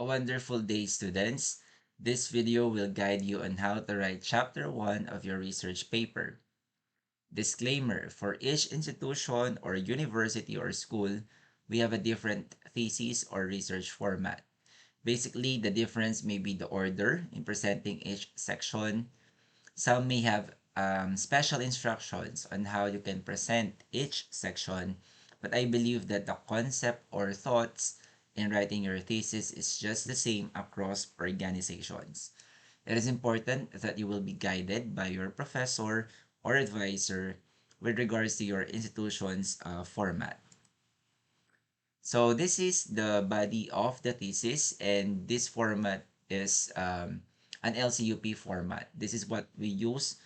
A wonderful day, students. This video will guide you on how to write Chapter 1 of your research paper. Disclaimer: for each institution or university or school, we have a different thesis or research format. Basically, the difference may be the order in presenting each section. Some may have special instructions on how you can present each section, but I believe that the concept or thoughts in writing your thesis is just the same across organizations. It is important that you will be guided by your professor or advisor with regards to your institution's format. So this is the body of the thesis, and this format is an LCUP format. This is what we use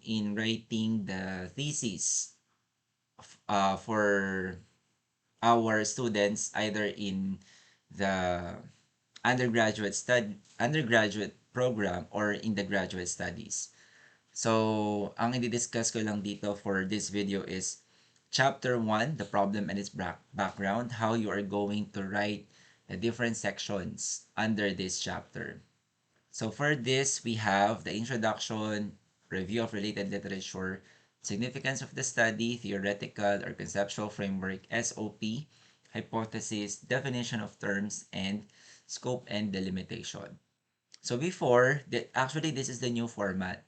in writing the thesis for our students, either in the undergraduate program or in the graduate studies. So, ang i-discuss ko lang dito for this video is Chapter 1, the problem and its background, how you are going to write the different sections under this chapter. So for this, we have the introduction, review of related literature, significance of the study, theoretical or conceptual framework, SOP, hypothesis, definition of terms, and scope and delimitation. So before, actually this is the new format.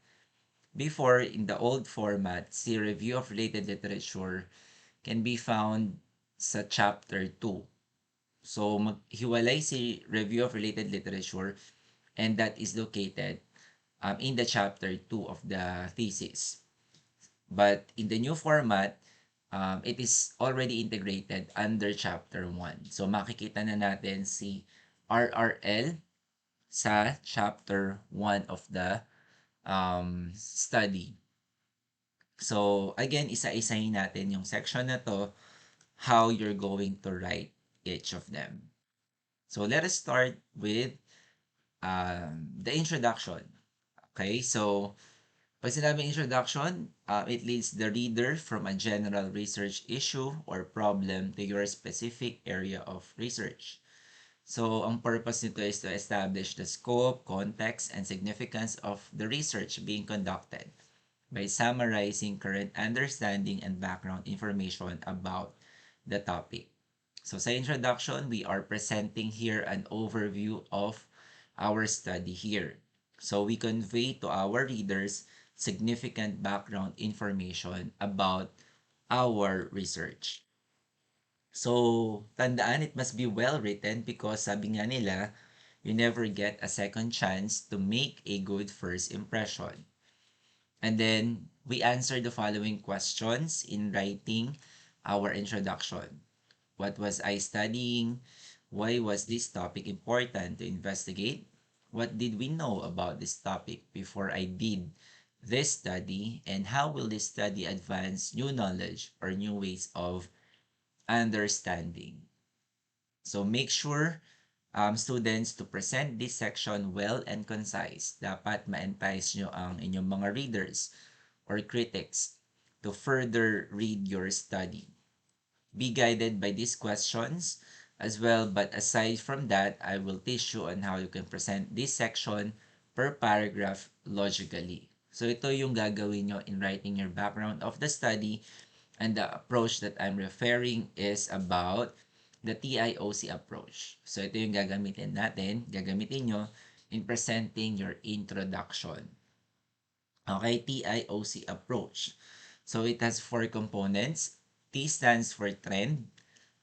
Before, in the old format, si review of related literature can be found sa chapter 2. So maghiwalay si review of related literature, and that is located in the chapter 2 of the thesis. But in the new format, it is already integrated under chapter 1. So makikita na natin si RRL sa chapter 1 of the study. So again, isa-isahin natin yung section na to, how you're going to write each of them. So let us start with the introduction. Okay, so pag sinabing introduction, it leads the reader from a general research issue or problem to your specific area of research. So, ang purpose nito is to establish the scope, context, and significance of the research being conducted by summarizing current understanding and background information about the topic. So, sa introduction, we are presenting here an overview of our study here. So, we convey to our readers significant background information about our research. So, tandaan, it must be well written because sabi nga nila, you never get a second chance to make a good first impression. And then, we answer the following questions in writing our introduction. What was I studying? Why was this topic important to investigate? What did we know about this topic before I did this study? And how will this study advance new knowledge or new ways of understanding? So make sure students to present this section well and concise. Dapat ma-entice nyo ang inyong mga readers or critics to further read your study. Be guided by these questions as well, but aside from that, I will teach you on how you can present this section per paragraph logically. So ito yung gagawin nyo in writing your background of the study, and the approach that I'm referring is about the TIOC approach. So ito yung gagamitin nyo in presenting your introduction. Okay, TIOC approach. So it has 4 components. T stands for trend,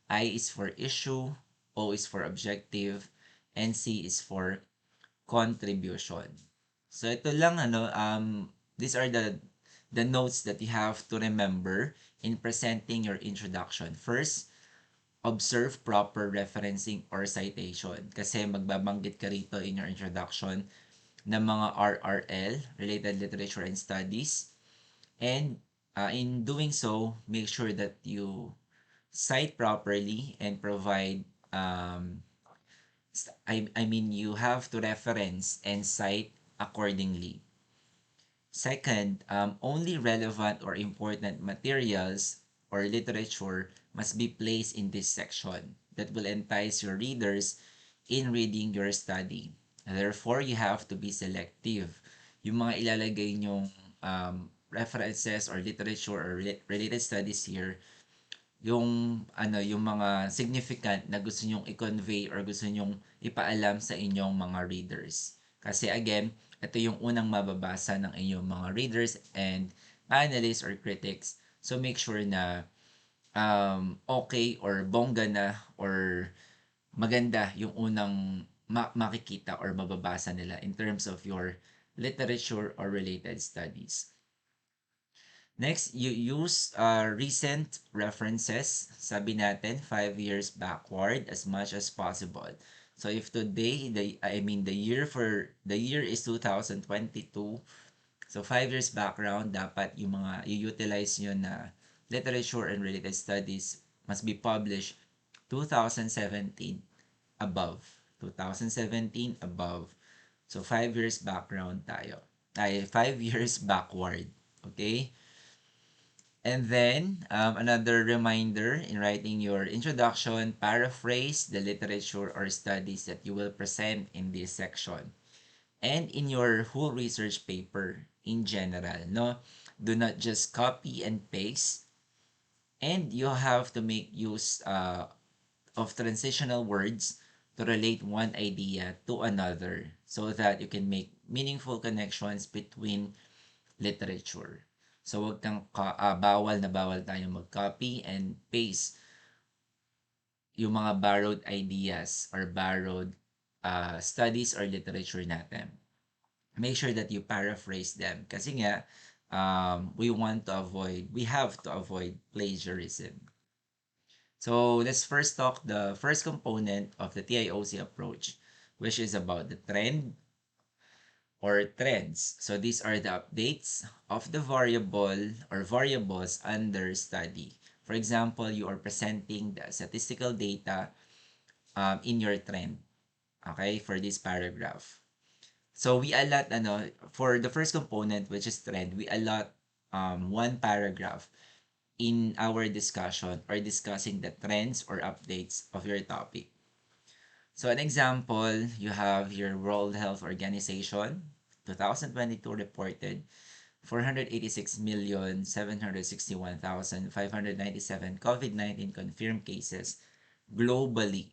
I is for issue, O is for objective, and C is for contribution. So ito lang these are the notes that you have to remember in presenting your introduction. First, observe proper referencing or citation kasi magbabanggit ka rito in your introduction ng mga RRL, Related Literature and Studies. And in doing so, make sure that you cite properly and provide I mean you have to reference and cite accordingly. Second, only relevant or important materials or literature must be placed in this section that will entice your readers in reading your study. Therefore, you have to be selective. Yung mga ilalagay nyong references or literature or related studies here, yung yung mga significant na gusto nyong i-convey or gusto nyong ipaalam sa inyong mga readers. Kasi again, ito yung unang mababasa ng inyong mga readers and analysts or critics. So make sure na okay or bongga na or maganda yung unang makikita or mababasa nila in terms of your literature or related studies. Next, you use recent references. Sabi natin, 5 years backward as much as possible. So if today, the year is 2022, so 5 years background, dapat yung mga i-utilize nyo na literature and related studies must be published 2017 above. 2017 above. So 5 years background tayo. Ay, 5 years backward. Okay? And then, another reminder in writing your introduction, paraphrase the literature or studies that you will present in this section. And in your whole research paper in general, no? Do not just copy and paste. And you have to make use of transitional words to relate one idea to another so that you can make meaningful connections between literature. So, wag kang bawal na bawal tayong mag-copy and paste yung mga borrowed ideas or borrowed studies or literature natin. Make sure that you paraphrase them. Kasi nga, we have to avoid plagiarism. So, let's first talk the first component of the TIOC approach, which is about the trend or trends. So these are the updates of the variable or variables under study. For example, you are presenting the statistical data in your trend, okay, for this paragraph. So we allot, for the first component, which is trend, we allot one paragraph in our discussion or discussing the trends or updates of your topic. So an example, you have your World Health Organization 2022 reported 486,761,597 COVID-19 confirmed cases globally,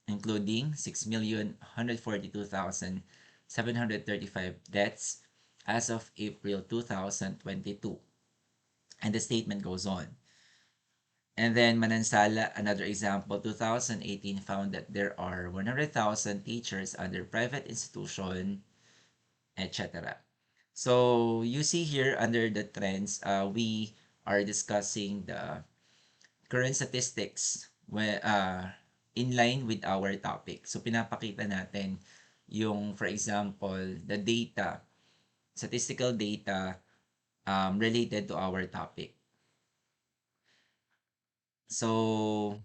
including 6,142,735 deaths as of April 2022. And the statement goes on. And then Manansala, another example, 2018 found that there are 100,000 teachers under private institution, etc. So you see here under the trends, we are discussing the current statistics in line with our topic. So pinapakita natin yung, for example, the data, statistical data related to our topic. So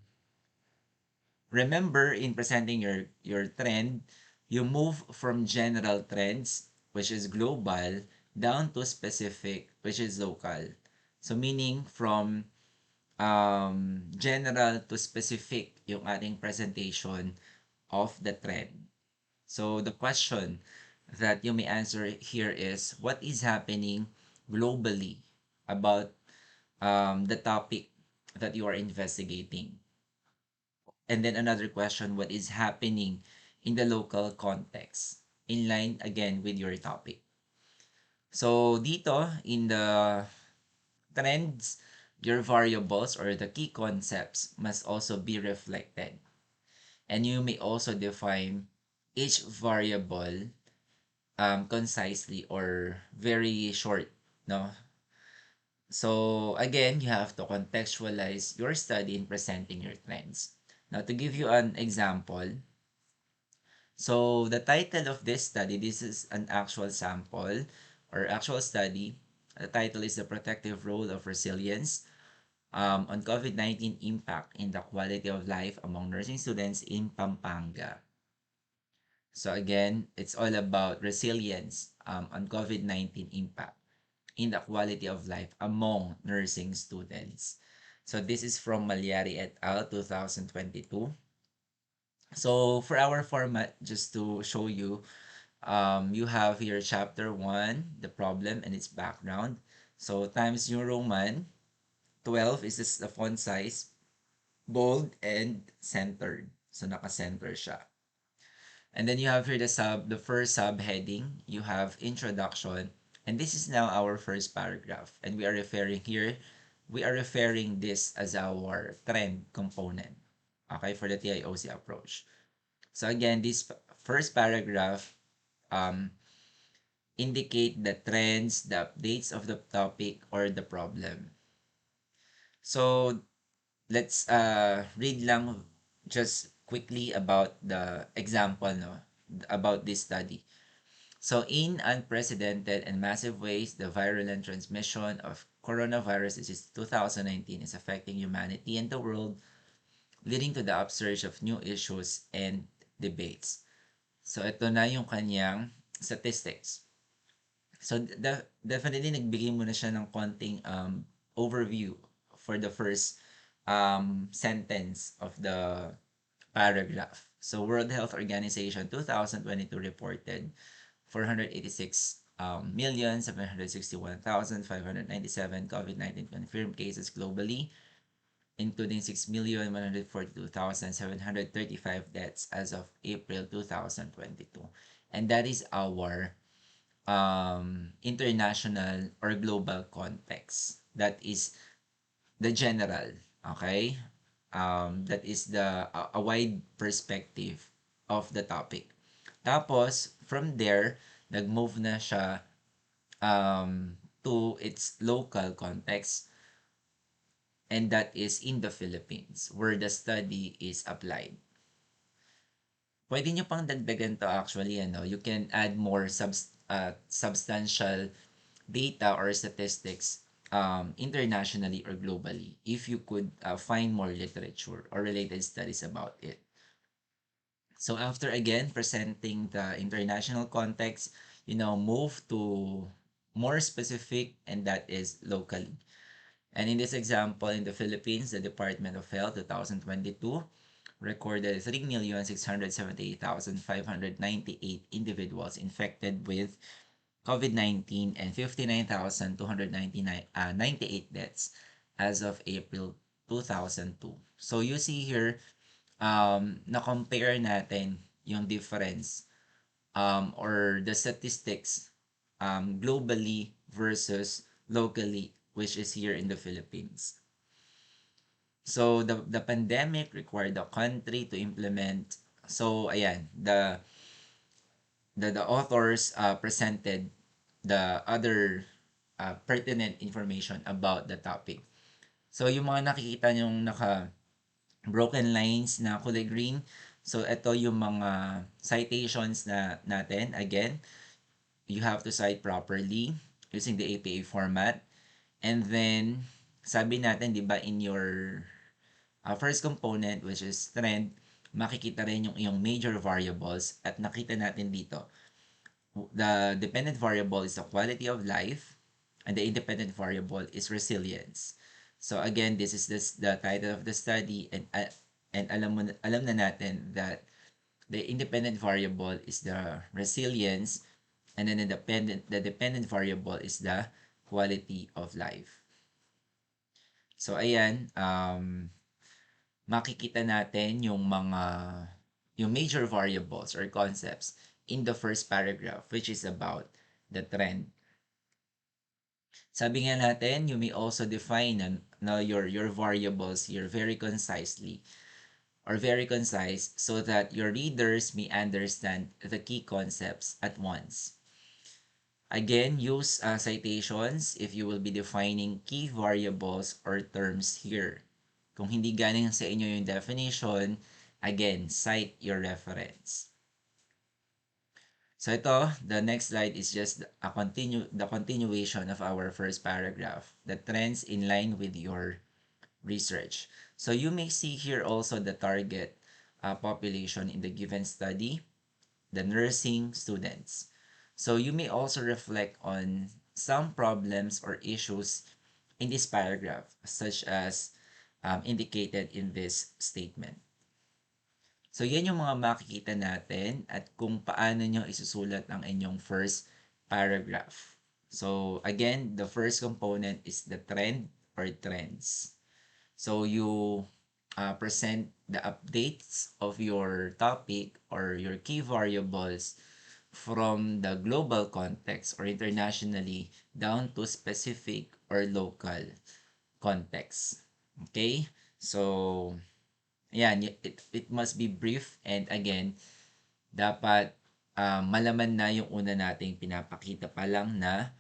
remember, in presenting your trend, you move from general trends, which is global, down to specific, which is local. So meaning from general to specific yung ating presentation of the trend. So the question that you may answer here is, what is happening globally about the topic that you are investigating? And then another question, what is happening in the local context? In line again with your topic. So dito in the trends, your variables or the key concepts must also be reflected. And you may also define each variable concisely or very short, no? So again, you have to contextualize your study in presenting your trends. Now, to give you an example, so the title of this study, this is an actual sample or actual study. The title is The Protective Role of Resilience on COVID-19 Impact in the Quality of Life Among Nursing Students in Pampanga. So again, it's all about resilience on COVID-19 impact in the quality of life among nursing students. So this is from Malyari et al. 2022. So for our format, just to show you, you have here chapter 1, the problem and its background. So Times New Roman, 12 is this the font size, bold and centered. So naka-center siya. And then you have here the first subheading, you have introduction, and this is now our first paragraph. And we are referring this as our trend component, okay, for the TIOC approach. So again, this first paragraph um, indicate the trends, the updates of the topic or the problem. So let's read lang just quickly about the example, no, about this study. So in unprecedented and massive ways, the virulent transmission of coronavirus is 2019 is affecting humanity and the world, leading to the upsurge of new issues and debates. So ito na yung kanyang statistics. So definitely nagbigay muna siya ng konting overview for the first sentence of the paragraph. So World Health Organization 2022 reported 486 million 761,597 COVID-19 confirmed cases globally, including 6,142,735 deaths as of April 2022. And that is our international or global context. That is the general, okay? That is a wide perspective of the topic. Tapos, from there, nag-move na siya to its local context, and that is in the Philippines, where the study is applied. Pwede nyo pang dagdagan to actually, ano, you can add more substantial data or statistics internationally or globally if you could find more literature or related studies about it. So after again presenting the international context, move to more specific, and that is locally. And in this example, in the Philippines, the Department of Health 2022 recorded 3,678,598 individuals infected with COVID-19 and 59,298 deaths as of April 2002. So you see here, na-compare natin yung difference or the statistics globally versus locally, which is here in the Philippines. So the pandemic required the country to implement. So ayan, the authors presented the other pertinent information about the topic. So yung mga nakikita yung naka broken lines na kulay green, so ito yung mga citations na natin. Again, you have to cite properly using the APA format. And then, sabi natin, di ba, in your first component, which is trend, makikita rin yung iyong major variables at nakita natin dito. The dependent variable is the quality of life and the independent variable is resilience. So again, this is the title of the study, and alam na natin that the independent variable is the resilience, and then the dependent variable is the quality of life. So ayan, makikita natin yung major variables or concepts in the first paragraph, which is about the trend. Sabi nga natin, you may also define your variables here very concisely or very concise so that your readers may understand the key concepts at once. Again, use citations if you will be defining key variables or terms here. Kung hindi galing sa inyo yung definition, again, cite your reference. So ito, the next slide is just the continuation of our first paragraph, the trends in line with your research. So you may see here also the target population in the given study, the nursing students. So you may also reflect on some problems or issues in this paragraph, such as indicated in this statement. So, yan yung mga makikita natin at kung paano nyo isusulat ang inyong first paragraph. So, again, the first component is the trend or trends. So, you present the updates of your topic or your key variables from the global context or internationally down to specific or local context. Okay? So, yan, it must be brief and again, dapat malaman na yung una nating pinapakita pa lang na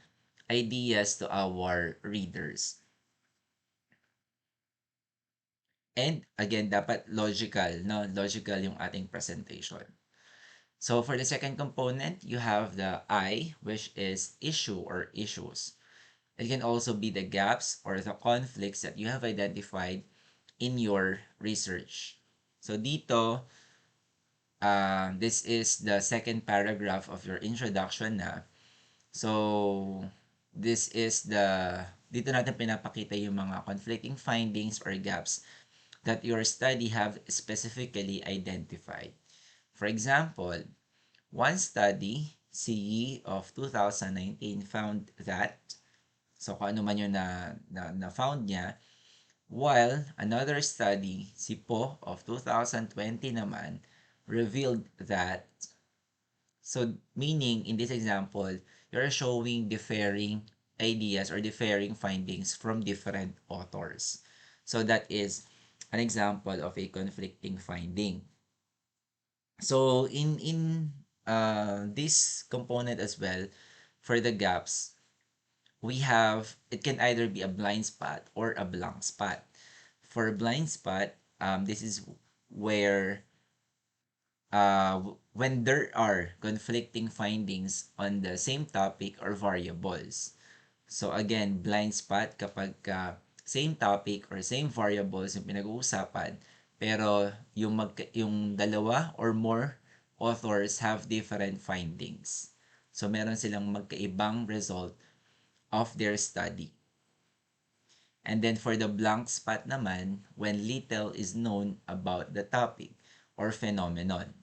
ideas to our readers. And again, dapat logical, no? Logical yung ating presentation. So for the second component, you have the I, which is issue or issues. It can also be the gaps or the conflicts that you have identified in your research. So dito, this is the second paragraph of your introduction na. So, this is dito natin pinapakita yung mga conflicting findings or gaps that your study have specifically identified. For example, one study, CE of 2019 found that, so kung ano man yung na found niya, while another study, SIPO of 2020 naman, revealed that, so meaning in this example, you're showing differing ideas or differing findings from different authors. So that is an example of a conflicting finding. So in this component as well, for the gaps, we have, it can either be a blind spot or a blank spot. For blind spot, this is where when there are conflicting findings on the same topic or variables. So again, blind spot kapag same topic or same variables yung pinag-uusapan, pero yung dalawa or more authors have different findings. So meron silang magkaibang result of their study. And then for the blank spot naman, when little is known about the topic or phenomenon.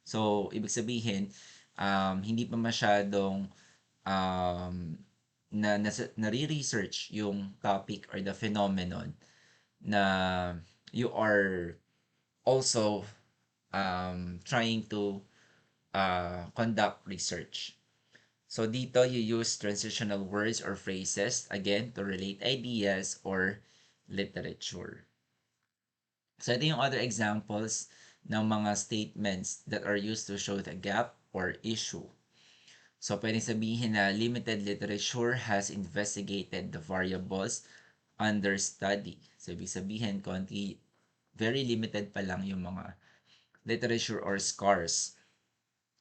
So, ibig sabihin, hindi pa masyadong um, nare-research yung topic or the phenomenon na you are also trying to conduct research. So, dito you use transitional words or phrases, again, to relate ideas or literature. So, ito yung other examples ng mga statements that are used to show the gap or issue. So, pwedeng sabihin na limited literature has investigated the variables under study. So, ibig sabihin, very limited pa lang yung mga literature or scars.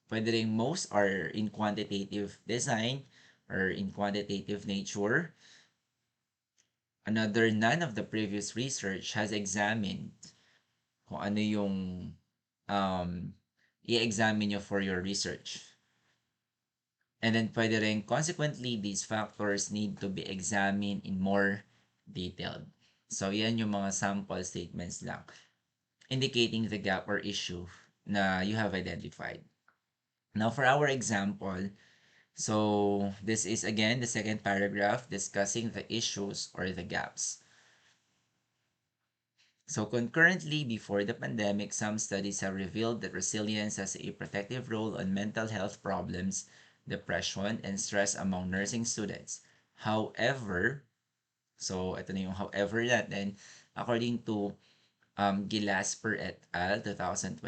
Pwede rin most are in quantitative design or in quantitative nature. Another, none of the previous research has examined kung ano yung i-examine nyo for your research. And then pwede rin, consequently, these factors need to be examined in more detailed. So, yan yung mga sample statements lang indicating the gap or issue na you have identified. Now, for our example, so this is again the second paragraph discussing the issues or the gaps. So concurrently, before the pandemic, some studies have revealed that resilience has a protective role on mental health problems, depression, and stress among nursing students. However, so ito na yung however natin, according to Gilasper et al. 2021,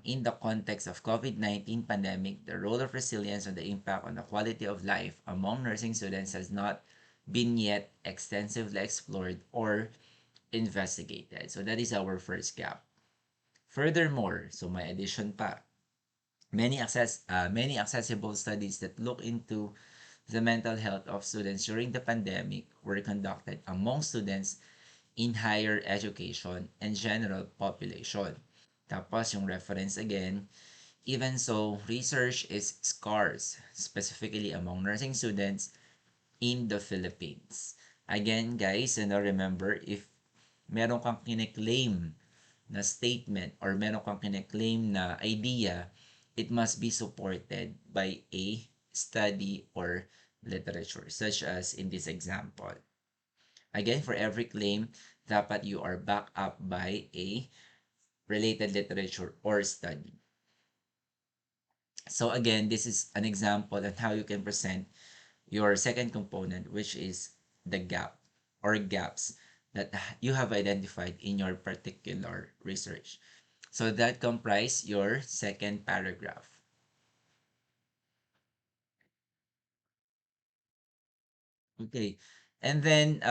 in the context of COVID-19 pandemic, the role of resilience and the impact on the quality of life among nursing students has not been yet extensively explored or investigated. So that is our first gap. Furthermore, so my addition pa, many accessible studies that look into the mental health of students during the pandemic were conducted among students in higher education and general population. Tapos yung reference again, even so, research is scarce, specifically among nursing students in the Philippines. Again, guys, remember, if meron kang kine-claim na statement or meron kang kine-claim na idea, it must be supported by a study or literature, such as in this example. Again, for every claim, dapat you are backed up by a related literature or study. So again, this is an example on how you can present your second component, which is the gap or gaps that you have identified in your particular research. So that comprise your second paragraph. Okay. And then,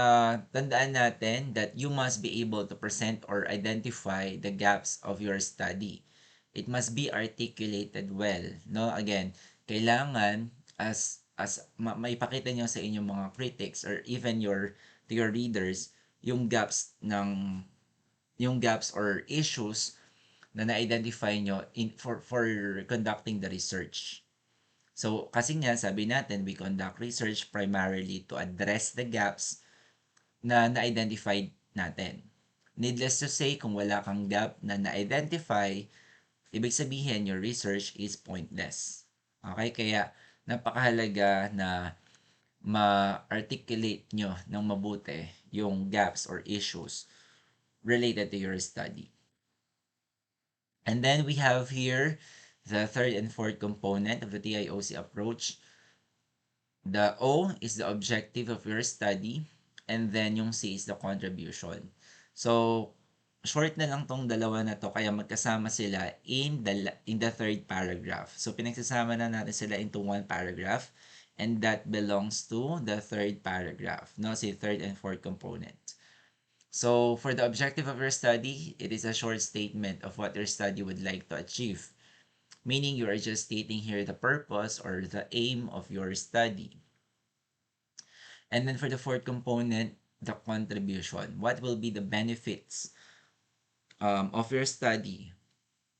tandaan natin that you must be able to present or identify the gaps of your study. It must be articulated well, no? Again, kailangan maipakita niyo sa inyong mga critics or even to your readers yung gaps or issues na na-identify nyo for conducting the research. So, kasi nga, sabi natin, we conduct research primarily to address the gaps na na-identify natin. Needless to say, kung wala kang gap na na-identify, ibig sabihin, your research is pointless. Okay? Kaya, napakahalaga na ma-articulate nyo ng mabuti yung gaps or issues related to your study. And then we have here the third and fourth component of the TIOC approach. The O is the objective of your study, and then yung C is the contribution. So, short na lang tong dalawa na to, kaya magkasama sila in the third paragraph. So, pinagsasama na natin sila into one paragraph, and that belongs to the third paragraph, no? Si third and fourth component. So, for the objective of your study, it is a short statement of what your study would like to achieve. Meaning you are just stating here the purpose or the aim of your study. And then for the fourth component, the contribution. What will be the benefits of your study?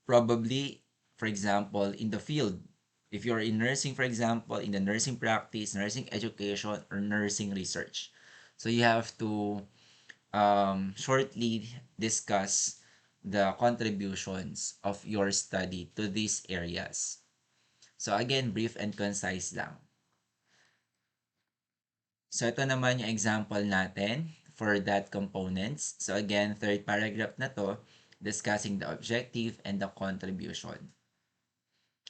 Probably, for example, in the field. If you're in nursing, for example, in the nursing practice, nursing education, or nursing research. So you have to shortly discuss the contributions of your study to these areas. So again, brief and concise lang. So ito naman yung example natin for that components. So again, third paragraph na to, discussing the objective and the contribution.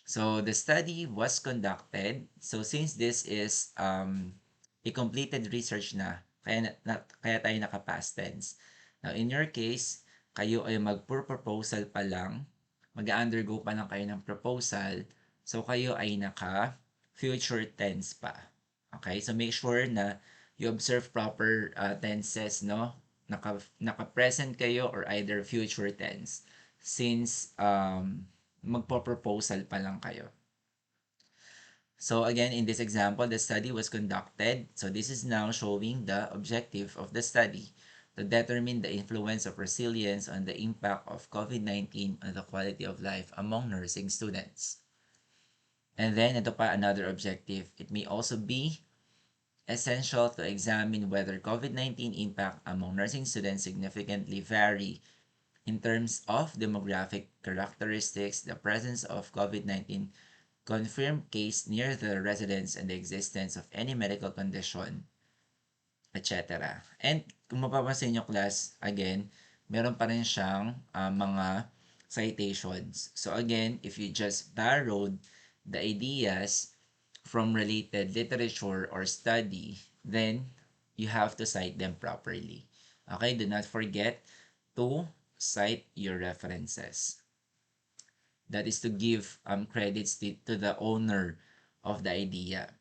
So the study was conducted. So since this is a completed research na, kaya tayo naka-past tense. Now in your case, kayo ay mag-proposal pa lang, mag-undergo pa lang kayo ng proposal, so kayo ay naka-future tense pa. Okay? So make sure na you observe proper tenses, no? Naka-present kayo or either future tense since magpo-proposal pa lang kayo. So again, in this example, the study was conducted. So this is now showing the objective of the study to determine the influence of resilience on the impact of COVID-19 on the quality of life among nursing students. And then, ito pa, another objective. It may also be essential to examine whether COVID-19 impact among nursing students significantly vary in terms of demographic characteristics, the presence of COVID-19 confirmed case near the residence, and the existence of any medical condition, etc. And kung mapapansin nyo class, again, meron pa rin siyang mga citations. So again, if you just borrowed the ideas from related literature or study, then you have to cite them properly. Okay, do not forget to cite your references. That is to give credits to the owner of the idea.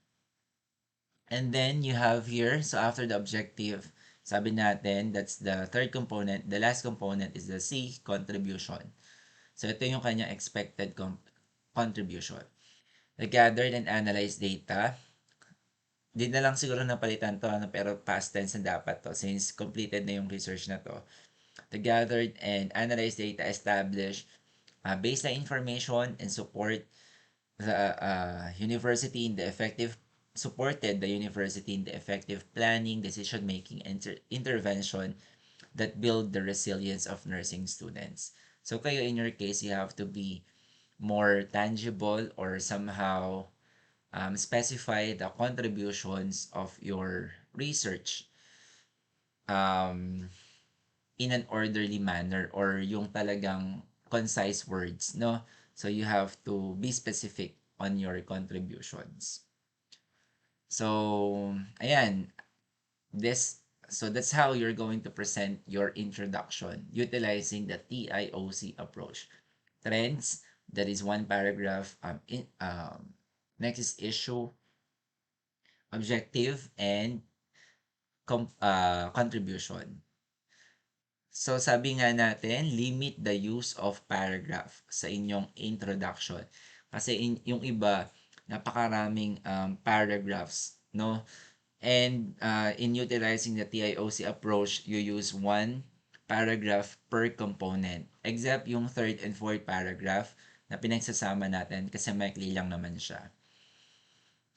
And then you have here, so after the objective, sabi natin, that's the third component. The last component is the C, contribution. So ito yung kanyang expected contribution. The gathered and analyzed data. Di na lang siguro napalitan to, pero past tense na dapat to since completed na yung research na to. The gathered and analyzed data established baseline information and supported the university in the effective planning, decision making, and intervention that build the resilience of nursing students. So kayo, in your case, you have to be more tangible or somehow specify the contributions of your research um, in an orderly manner or yung talagang concise words, no? So you have to be specific on your contributions. So, ayan, this so that's how you're going to present your introduction utilizing the TIOC approach. Trends, that is one paragraph. Next is issue, objective, and contribution. So sabi nga natin, limit the use of paragraph sa inyong introduction. Kasi yung iba, napakaraming paragraphs, no? And in utilizing the TIOC approach, you use one paragraph per component. Except yung third and fourth paragraph na pinagsasama natin kasi maikli lang naman siya.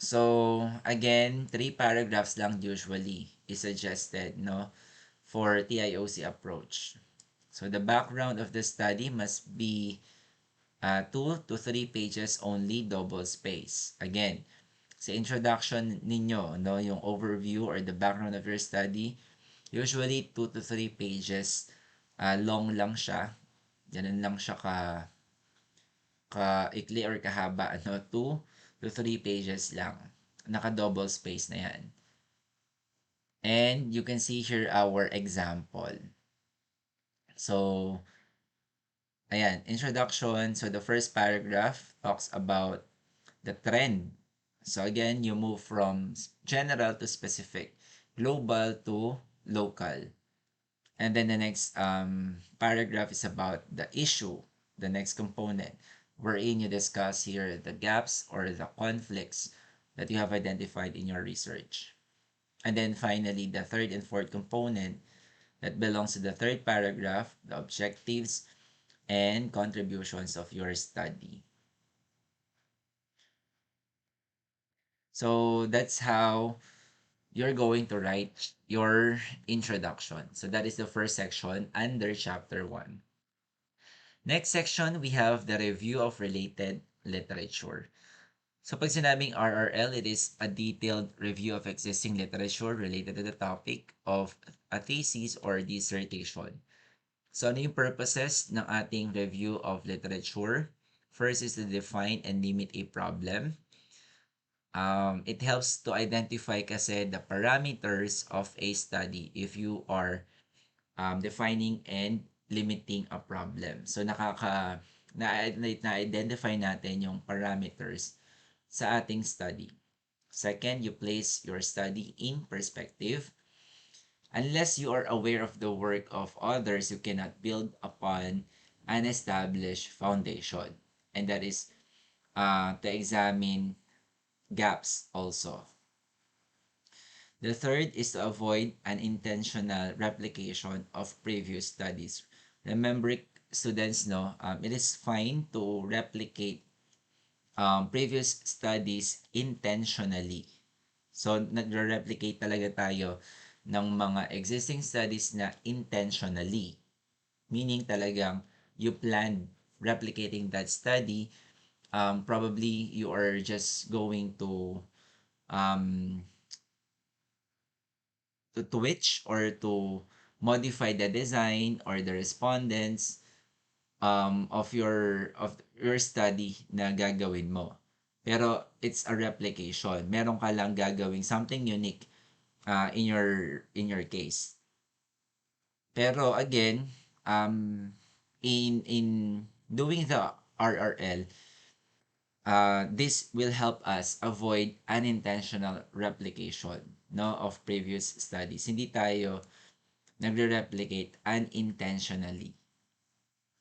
So, again, three paragraphs lang usually is suggested, no, for TIOC approach. So, the background of the study must be 2 to 3 pages only, double space. Again, sa introduction ninyo, no, yung overview or the background of your study, usually 2 to 3 pages long lang siya. Ganun lang siya ka-ikli or kahaba, ano, 2 to 3 pages lang. Naka-double space na yan. And you can see here our example. So, ayan, introduction. So, the first paragraph talks about the trend. So, again, you move from general to specific, global to local. And then the next paragraph is about the issue, the next component, wherein you discuss here the gaps or the conflicts that you have identified in your research. And then finally, the third and fourth component that belongs to the third paragraph, the objectives and contributions of your study. So that's how you're going to write your introduction. So that is the first section under chapter 1. Next section, we have the review of related literature. So pag sinabing RRL, it is a detailed review of existing literature related to the topic of a thesis or dissertation. So ano yung purposes ng ating review of literature? First is to define and limit a problem. It helps to identify kasi the parameters of a study if you are defining and limiting a problem. So na-identify natin yung parameters sa ating study. Second, you place your study in perspective. Unless you are aware of the work of others, you cannot build upon an established foundation. And that is to examine gaps also. The third is to avoid unintentional replication of previous studies. Remember, students, no, it is fine to replicate previous studies intentionally. So, nagre-replicate talaga tayo ng mga existing studies na intentionally. Meaning talagang you planned replicating that study. Probably you are just going um, to twitch or to modify the design or the respondents of your study na gagawin mo. Pero it's a replication. Meron ka lang gagawing something unique in your case. Pero again, in doing the RRL, this will help us avoid unintentional replication, no, of previous studies. Hindi tayo nagre-replicate unintentionally.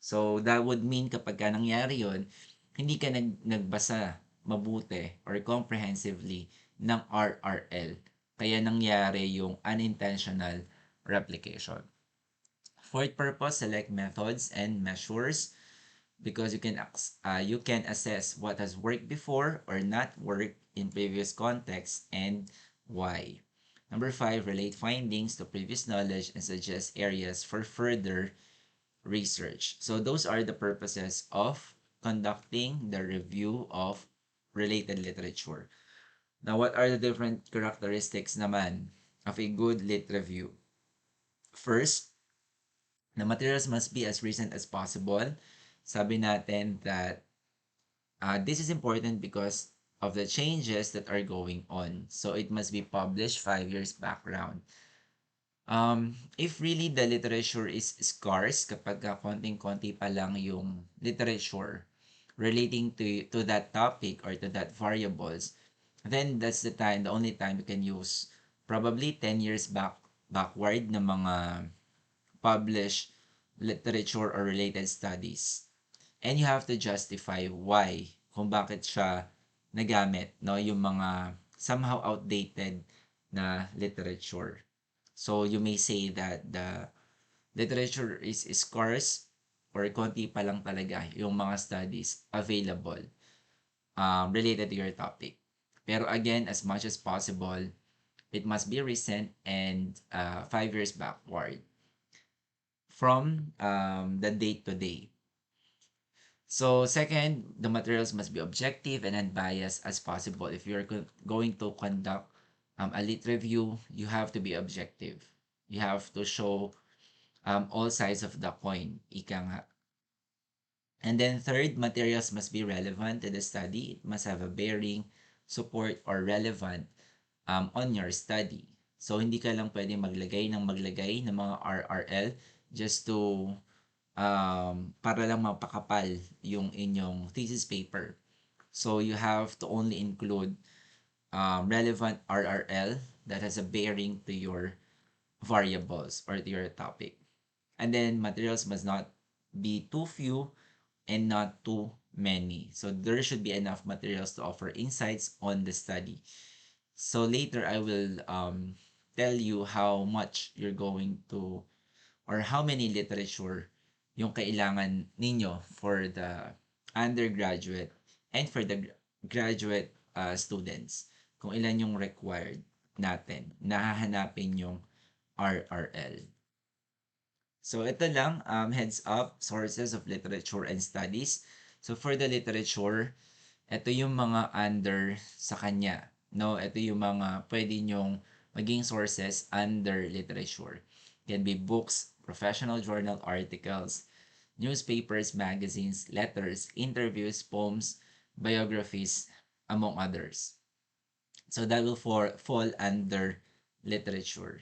So, that would mean kapag ka nangyari yun, hindi ka nagbasa mabuti or comprehensively ng RRL. Kaya nangyari yung unintentional replication. Fourth purpose, select methods and measures because you can assess what has worked before or not worked in previous contexts and why. Number 5, relate findings to previous knowledge and suggest areas for further research. So those are the purposes of conducting the review of related literature. Now, what are the different characteristics naman of a good lit review? First, the materials must be as recent as possible. Sabi natin that this is important because of the changes that are going on. So it must be published 5 years background. If really the literature is scarce, kapag konting-konti pa lang yung literature relating to that topic or to that variables, then that's the only time you can use probably 10 years backward na mga published literature or related studies. And you have to justify why, kung bakit siya nagamit, no, yung mga somehow outdated na literature. So you may say that the literature is scarce or konti pa lang talaga yung mga studies available related to your topic. Pero again, as much as possible, it must be recent and 5 years backward from the date to date. So second, the materials must be objective and unbiased as possible. If you're going to conduct a lit review, you have to be objective. You have to show all sides of the coin, ika nga. And then third, materials must be relevant to the study. It must have a bearing, support, or relevant on your study. So, hindi ka lang pwede maglagay ng mga RRL just to para lang mapakapal yung inyong thesis paper. So, you have to only include relevant RRL that has a bearing to your variables or to your topic. And then materials must not be too few and not too many. So there should be enough materials to offer insights on the study. So later I will tell you how much you're going to or how many literature yung kailangan ninyo for the undergraduate and for the graduate students. Kung ilan yung required natin. Nahahanapin yung RRL. So ito lang, heads up, sources of literature and studies. So for the literature, ito yung mga under sa kanya. No, ito yung mga pwede nyong maging sources under literature. Can be books, professional journal articles, newspapers, magazines, letters, interviews, poems, biographies, among others. So that will fall under literature.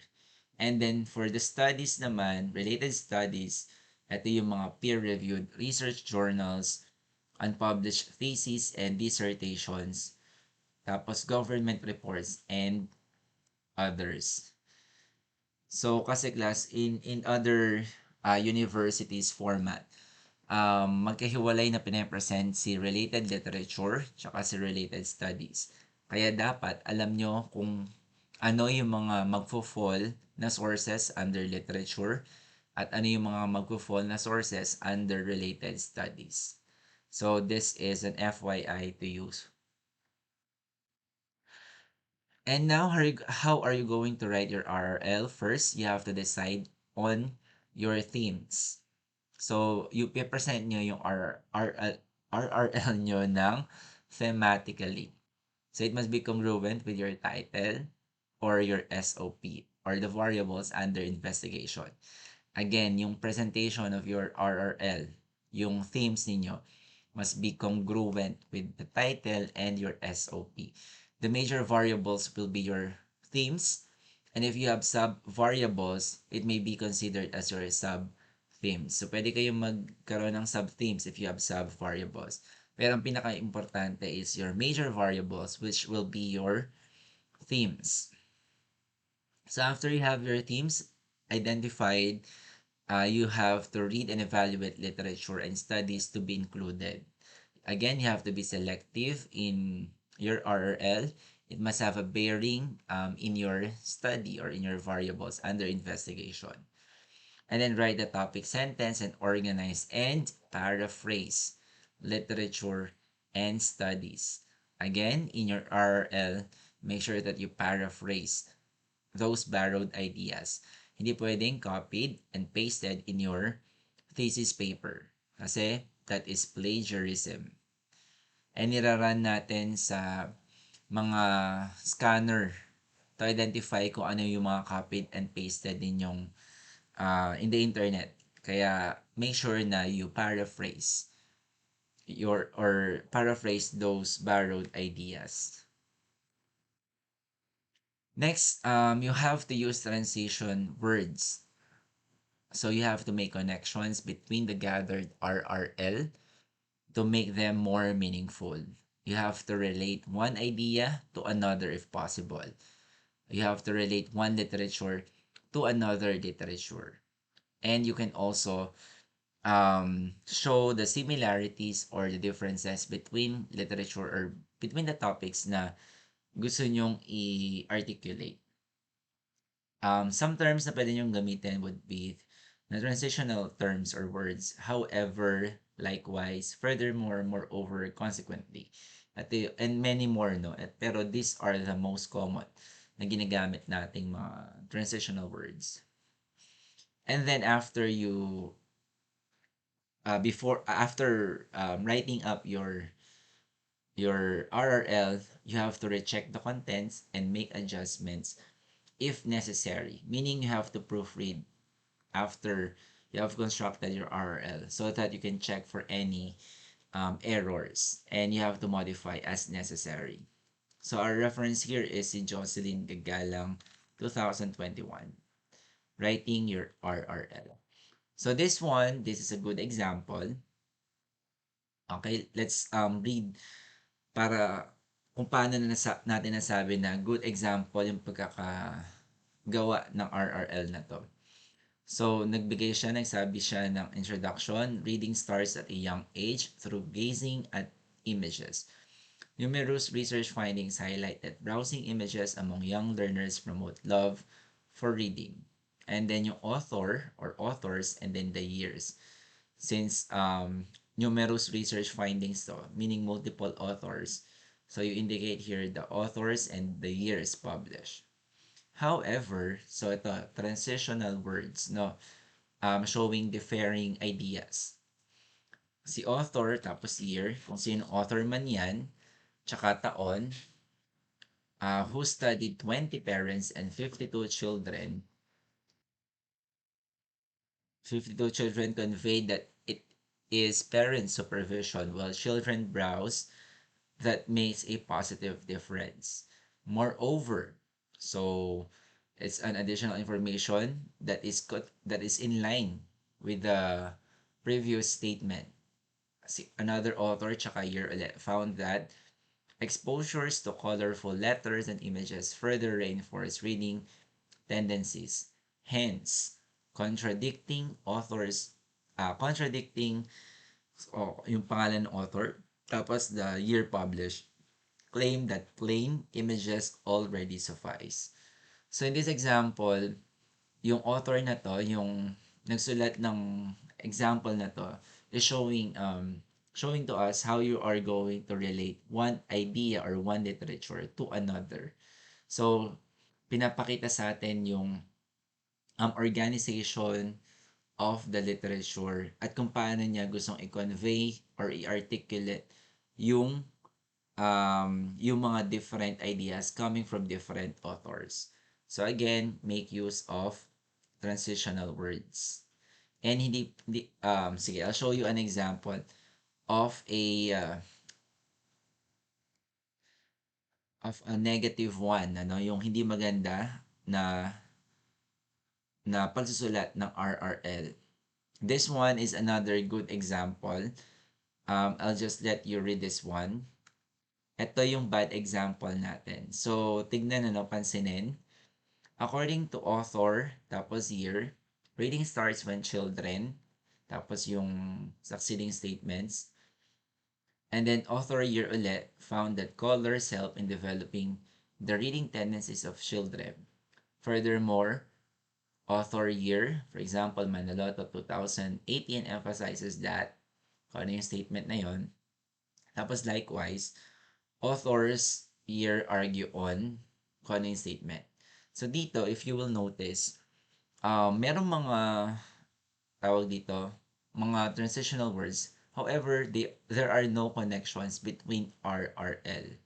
And then for the studies naman, related studies, ito yung mga peer-reviewed research journals, unpublished theses and dissertations, tapos government reports and others. So kasi class, in other universities format, magkahiwalay na pinapresent si related literature tsaka si related studies. Kaya dapat alam nyo kung ano yung mga magfo-fall na sources under literature at ano yung mga magfo-fall na sources under related studies. So this is an FYI to use. And now, how are you going to write your RRL? First, you have to decide on your themes. So, you present nyo yung RRL nyo ng thematically. So, it must be congruent with your title or your SOP or the variables under investigation. Again, yung presentation of your RRL, yung themes ninyo, must be congruent with the title and your SOP. The major variables will be your themes, and if you have sub-variables, it may be considered as your sub-themes. So, pwede kayong magkaroon ng sub-themes if you have sub-variables. Pero ang pinaka-importante is your major variables, which will be your themes. So, after you have your themes identified, you have to read and evaluate literature and studies to be included. Again, you have to be selective in your RRL. It must have a bearing in your study or in your variables under investigation. And then write the topic sentence and organize and paraphrase literature and studies. Again, in your RRL, make sure that you paraphrase those borrowed ideas. Hindi pwedeng copied and pasted in your thesis paper. Kasi that is plagiarism. And niraran natin sa mga scanner to identify kung ano yung mga copied and pasted ninyong in the internet. Kaya make sure na you paraphrase those borrowed ideas. Next, you have to use transition words. So you have to make connections between the gathered RRL to make them more meaningful. You have to relate one idea to another if possible. You have to relate one literature to another literature. And you can also show the similarities or the differences between literature or between the topics na gusto nyong i-articulate. Some terms na pwede nyong gamitin would be the transitional terms or words. However, likewise, furthermore, moreover, consequently. And many more, no? Pero these are the most common na ginagamit nating mga transitional words. And then after writing up your RRL, you have to recheck the contents and make adjustments if necessary. Meaning you have to proofread after you have constructed your RRL so that you can check for any errors and you have to modify as necessary. So our reference here is si Jocelyn Gagalang 2021, writing your RRL. So this is a good example. Okay, let's read para kung paano natin nasabi na good example yung pagkakagawa ng RRL na to. So, nagsabi siya ng introduction, reading starts at a young age through gazing at images. Numerous research findings highlight that browsing images among young learners promote love for reading. And then yung author or authors and then the years. Since numerous research findings to, meaning multiple authors. So you indicate here the authors and the years published. However, so ito, transitional words, no? Showing differing ideas. Si author, tapos year, kung sino author man yan, tsaka taon, who studied 20 parents and 52 children conveyed that it is parent supervision while children browse that makes a positive difference. Moreover, so it's an additional information that is in line with the previous statement. Another author, tsaka year ulit, found that exposures to colorful letters and images further reinforce reading tendencies. Hence, contradicting yung pangalan ng author, tapos the year published, claim that plain images already suffice. So in this example, yung author na to, yung nagsulat ng example na to, is showing to us how you are going to relate one idea or one literature to another. So, pinapakita sa atin yung organization of the literature at kung paano niya gustong i-convey or i-articulate yung mga different ideas coming from different authors. So again, make use of transitional words. And sige, I'll show you an example of a negative one, ano, yung hindi maganda na pagsusulat ng RRL. This one is another good example. I'll just let you read this one. Ito yung bad example natin. So, tignan pansinin. According to author, tapos year, reading starts when children, tapos yung succeeding statements. And then author year ulit found that colors help in developing the reading tendencies of children. Furthermore, author year, for example, Manaloto 2018 emphasizes that, kung ano yung statement na yon. Tapos likewise, authors year argue on kung ano yung statement. So dito, if you will notice, merong mga tawag dito, mga transitional words. However, there are no connections between RRL.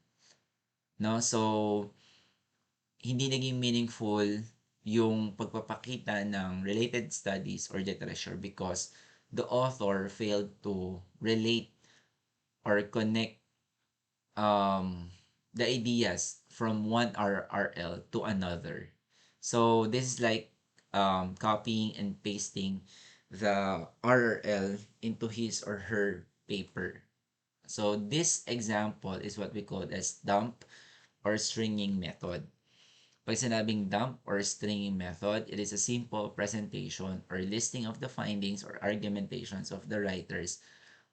No? So, hindi naging meaningful yung pagpapakita ng related studies or literature because the author failed to relate or connect um, the ideas from one RRL to another. So this is like copying and pasting the RRL into his or her paper. So this example is what we call as dump or stringing method. Pag sinabing dump or stringing method, it is a simple presentation or listing of the findings or argumentations of the writers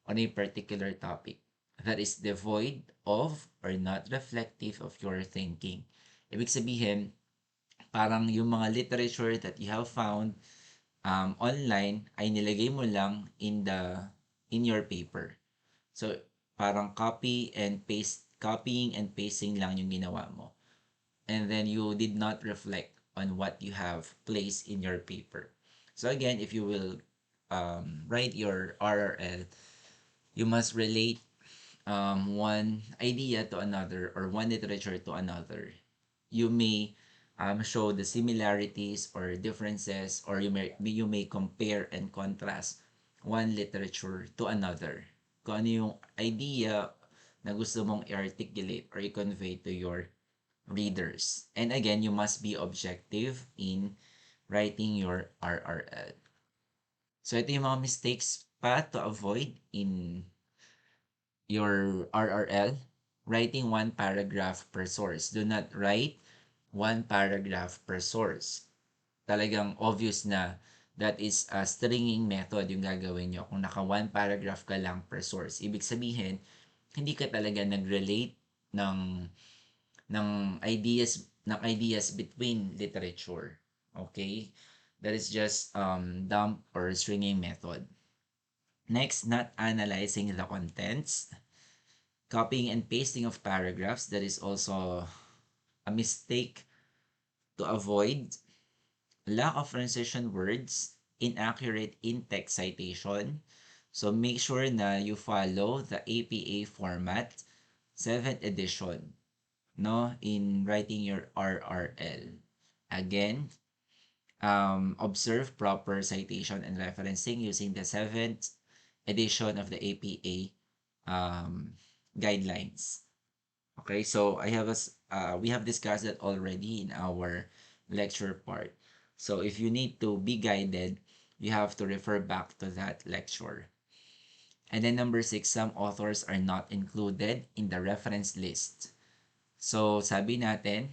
on a particular topic that is devoid of or not reflective of your thinking. Ibig sabihin, parang yung mga literature that you have found online ay nilagay mo lang in your paper. So, parang copying and pasting lang yung ginawa mo. And then you did not reflect on what you have placed in your paper. So again, if you will write your RRL, you must relate one idea to another or one literature to another. You may show the similarities or differences, or you may compare and contrast one literature to another. Kung ano yung idea na gusto mong i-articulate or i-convey to your readers. And again, you must be objective in writing your RRL. So ito yung mga mistakes pa to avoid in your RRL. Writing one paragraph per source. Do not write one paragraph per source. Talagang obvious na that is a stringing method yung gagawin nyo. Kung naka one paragraph ka lang per source, ibig sabihin, hindi ka talaga nag-relate ng ideas between literature. Okay? That is just dump or stringing method. Next, not analyzing the contents. Copying and pasting of paragraphs. That is also a mistake to avoid. Lack of transition words. Inaccurate in-text citation. So make sure na you follow the APA format, 7th edition, no, in writing your RRL. Again, observe proper citation and referencing using the 7th edition of the APA guidelines. Okay, so we have discussed that already in our lecture part. So if you need to be guided, you have to refer back to that lecture. And then number 6, some authors are not included in the reference list. So sabi natin,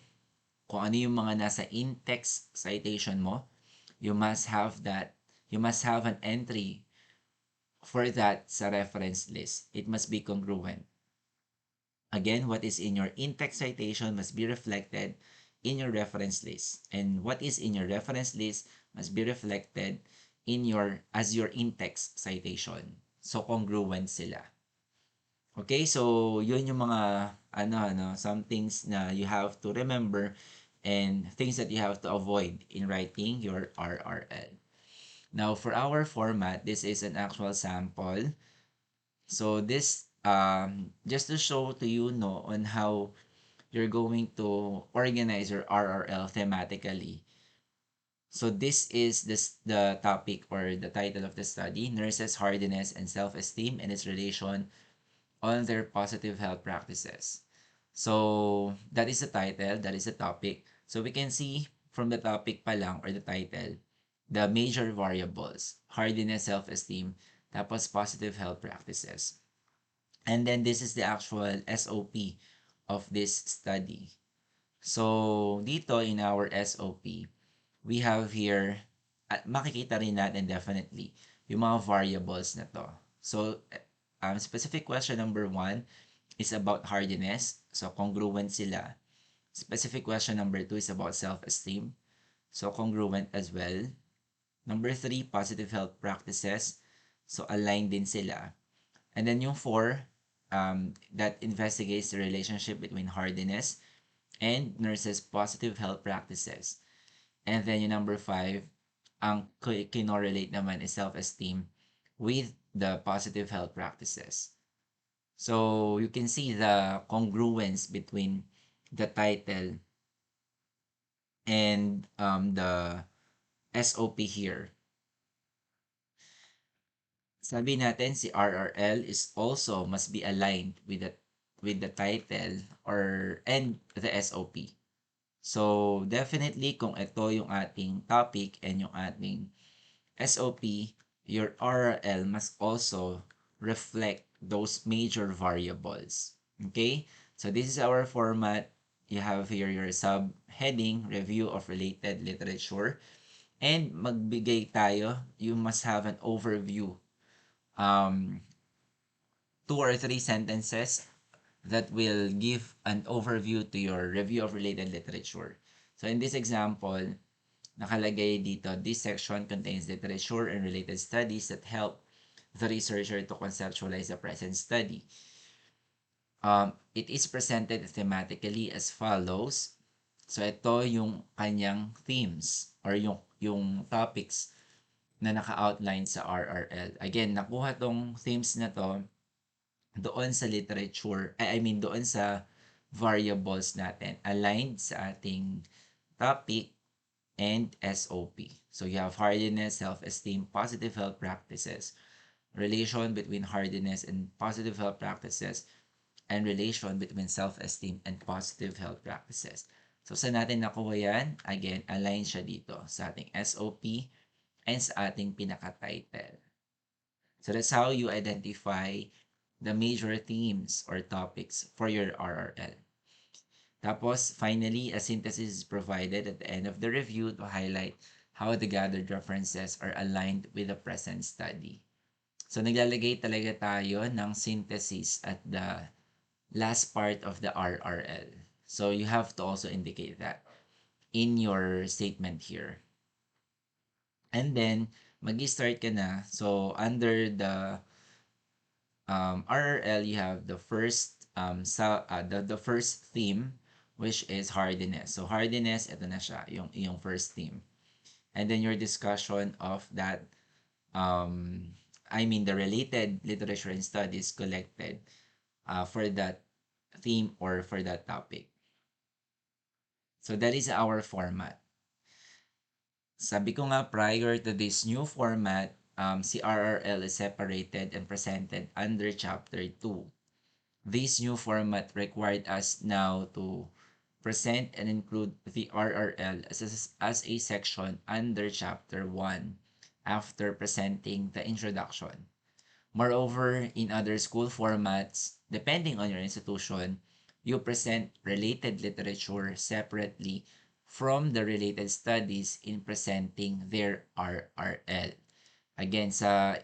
kung ano yung mga nasa in-text citation mo, you must have an entry for that sa reference list. It must be congruent. Again, what is in your in-text citation must be reflected in your reference list. And what is in your reference list must be reflected as your in-text citation. So, congruent sila. Okay, so yun yung mga some things na you have to remember and things that you have to avoid in writing your RRL. Now, for our format, this is an actual sample. So this just to show to you on how you're going to organize your RRL thematically. So this is the topic or the title of the study: Nurses' Hardiness and Self-Esteem and its Relation on Their Positive Health Practices. So that is the title, that is the topic. So we can see from the topic pa lang or the title, the major variables: hardiness, self-esteem, tapos positive health practices. And then this is the actual SOP of this study. So dito in our SOP, we have here, at makikita rin natin definitely, yung mga variables na to. So specific question number 1 is about hardiness. So congruent sila. Specific question number 2 is about self-esteem. So congruent as well. Number 3, positive health practices. So aligned din sila. And then yung 4, that investigates the relationship between hardiness and nurses positive health practices. And then yung number 5, ang kinorelate naman is self-esteem with the positive health practices. So you can see the congruence between the title and the SOP here. Sabi natin si RRL is also must be aligned with the title or and the SOP. So definitely kung ito yung ating topic and yung ating SOP, your RRL must also reflect those major variables. Okay? So this is our format. You have here your subheading, review of related literature. And magbigay tayo, you must have an overview. 2 or 3 sentences that will give an overview to your review of related literature. So in this example, nakalagay dito, this section contains literature and related studies that help the researcher to conceptualize the present study. It is presented thematically as follows. So ito yung kanyang themes or yung topics na naka-outline sa RRL. Again, nakuha tong themes na to doon sa literature, I mean doon sa variables natin aligned sa ating topic and SOP. So you have hardiness, self-esteem, positive health practices, relation between hardiness and positive health practices, and relation between self-esteem and positive health practices. So sa natin nakuha yan, again, align siya dito sa ating SOP and sa ating pinaka-title. So that's how you identify the major themes or topics for your RRL. Tapos, finally, a synthesis is provided at the end of the review to highlight how the gathered references are aligned with the present study. So, naglalagay talaga tayo ng synthesis at the last part of the RRL. So, you have to also indicate that in your statement here. And then, mag-start ka na. So, under the RRL, you have the first the first theme, which is hardiness. So hardiness, ito na siya, yung first theme. And then your discussion of that, I mean the related literature and studies collected for that theme or for that topic. So that is our format. Sabi ko nga prior to this new format, si RRL is separated and presented under Chapter 2. This new format required us now to present and include the RRL as a section under Chapter 1 after presenting the introduction. Moreover, in other school formats, depending on your institution, you present related literature separately from the related studies in presenting their RRL. Again, sa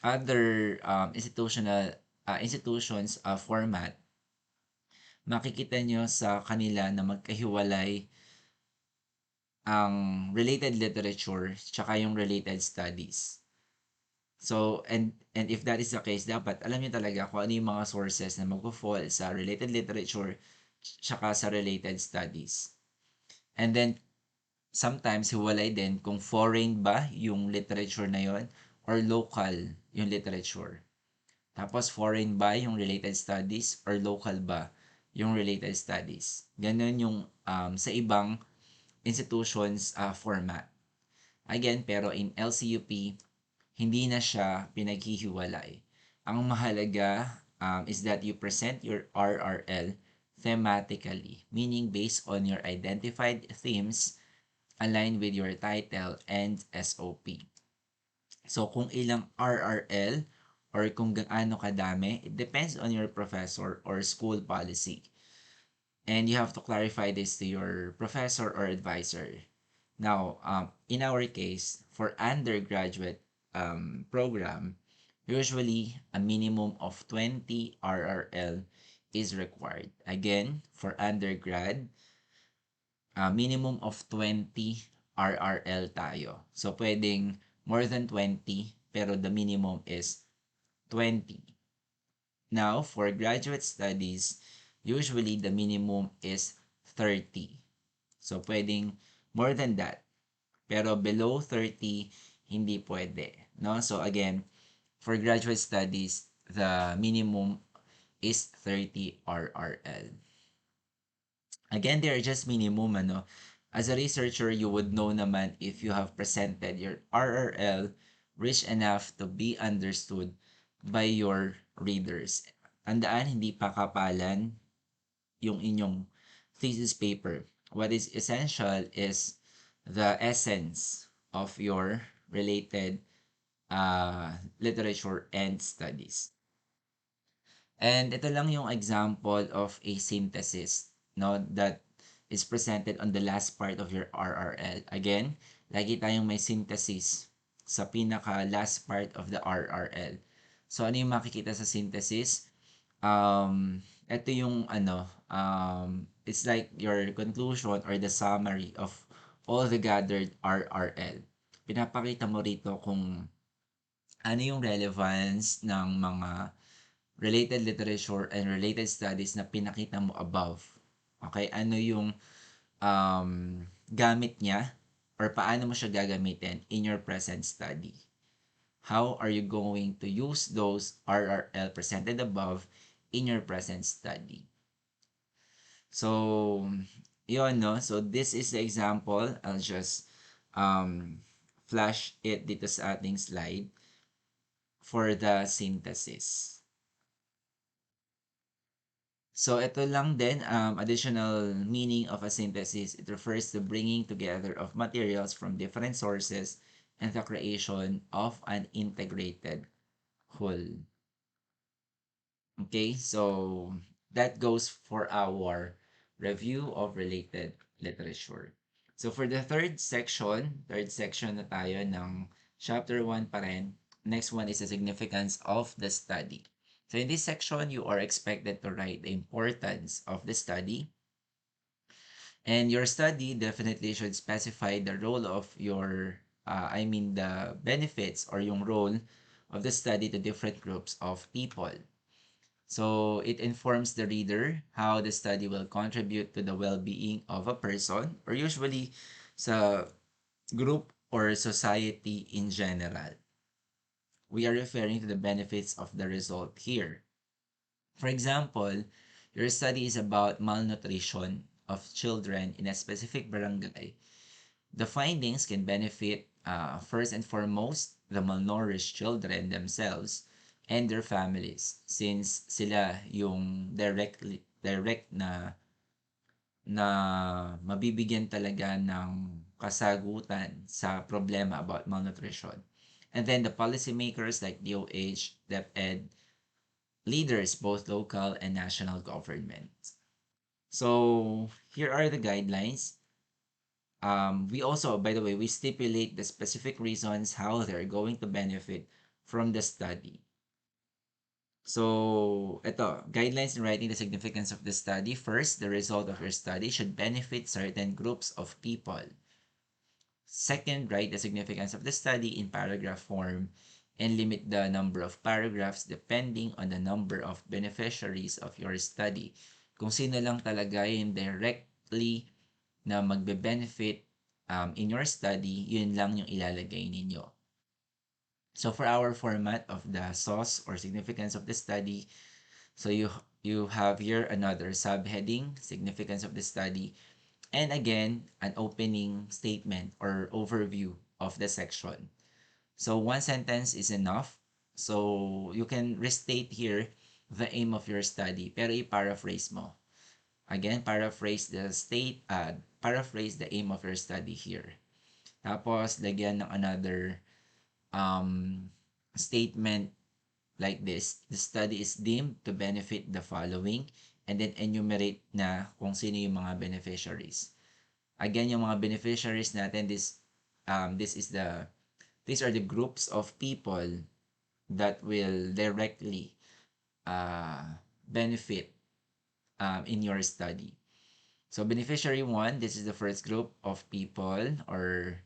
other institutions format, makikita nyo sa kanila na magkahiwalay ang related literature tsaka yung related studies. So, and if that is the case, dapat alam niyo talaga kung ano yung mga sources na magpo-fall sa related literature tsaka sa related studies. And then, sometimes hiwalay din kung foreign ba yung literature na yon or local yung literature. Tapos, foreign ba yung related studies or local ba yung related studies. Ganun yung sa ibang institutions format. Again, pero in LCUP, hindi na siya pinaghihiwalay. Ang mahalaga is that you present your RRL thematically, meaning based on your identified themes aligned with your title and SOP. So, kung ilang RRL or kung gaano kadami, it depends on your professor or school policy. And you have to clarify this to your professor or advisor. Now, in our case, for undergraduate program, usually a minimum of 20 RRL is required. Again, for undergrad, minimum of 20 RRL tayo. So, pwedeng more than 20, pero the minimum is 20. Now, for graduate studies, usually the minimum is 30. So, pwedeng more than that. Pero below 30, hindi pwede. No? So, again, for graduate studies, the minimum is 30 RRL. Again, they are just minimum, ano. As a researcher, you would know naman if you have presented your RRL rich enough to be understood by your readers. Tandaan, hindi pa kapalan yung inyong thesis paper. What is essential is the essence of your related literature and studies. And ito lang yung example of a synthesis, no, that is presented on the last part of your RRL. Again, lagi tayong may synthesis sa pinaka last part of the RRL. So, ano yung makikita sa synthesis? Ito yung it's like your conclusion or the summary of all the gathered RRL. Pinapakita mo rito kung ano yung relevance ng mga related literature and related studies na pinakita mo above. Okay? Ano yung um, gamit niya or paano mo siya gagamitin in your present study. How are you going to use those RRL presented above in your present study? So, yun, no? So, this is the example. I'll just flash it dito sa ating slide for the synthesis. So, ito lang din, additional meaning of a synthesis. It refers to bringing together of materials from different sources and the creation of an integrated whole. Okay, so that goes for our review of related literature. So for the third section na tayo ng chapter 1 pa rin. Next one is the significance of the study. So in this section, you are expected to write the importance of the study. And your study definitely should specify the role of the benefits or yung role of the study to different groups of people. So it informs the reader how the study will contribute to the well-being of a person or usually sa group or society in general. We are referring to the benefits of the result here. For example, your study is about malnutrition of children in a specific barangay. The findings can benefit first and foremost the malnourished children themselves and their families since sila yung direct na mabibigyan talaga ng kasagutan sa problema about malnutrition. And then the policymakers like DOH, DepEd, leaders both local and national government. So here are the guidelines. We also, by the way, we stipulate the specific reasons how they're going to benefit from the study. So, ito, guidelines in writing the significance of the study. First, the result of your study should benefit certain groups of people. Second, write the significance of the study in paragraph form and limit the number of paragraphs depending on the number of beneficiaries of your study. Kung sino lang talaga yung directly na magbe-benefit in your study, yun lang yung ilalagay ninyo. So for our format of the source or significance of the study, so you have here another subheading, significance of the study, and again, an opening statement or overview of the section. So one sentence is enough. So you can restate here the aim of your study, pero i-paraphrase mo. Again, paraphrase the aim of your study here. Tapos, lagyan ng another statement like this. The study is deemed to benefit the following and then enumerate na kung sino yung mga beneficiaries. Again, yung mga beneficiaries natin, these are the groups of people that will directly benefit in your study. So beneficiary 1, this is the first group of people or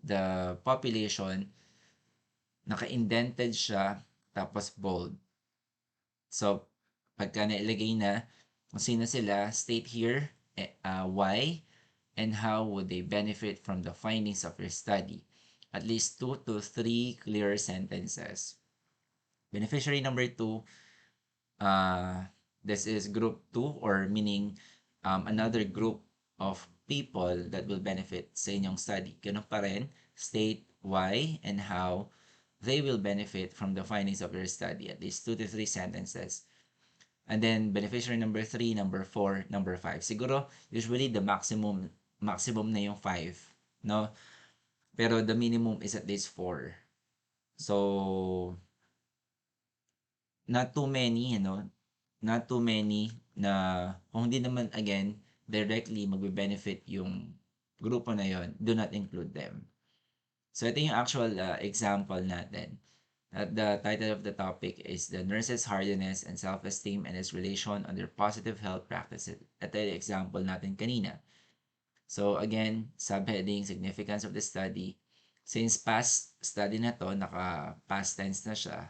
the population. Naka-indented siya, tapos bold. So, pagka nailagay na kung sino sila, state here why and how would they benefit from the findings of your study. At least 2 to 3 clear sentences. Beneficiary number 2, uh, this is group 2, or meaning another group of people that will benefit sa inyong study. Ganun pa rin, state why and how they will benefit from the findings of your study. At least 2 to 3 sentences. And then beneficiary number 3, number 4, number 5. Siguro, usually the maximum na yung 5, no? Pero the minimum is at least 4. So, not too many, not too many na kung hindi naman again directly magbe-benefit yung grupo na yon, do not include them. So ito yung actual example natin. The title of the topic is the nurses' hardiness and self-esteem and its relation on their positive health practices. Ito yung example natin kanina. So again, subheading, significance of the study. Since past study na to, naka past tense na siya,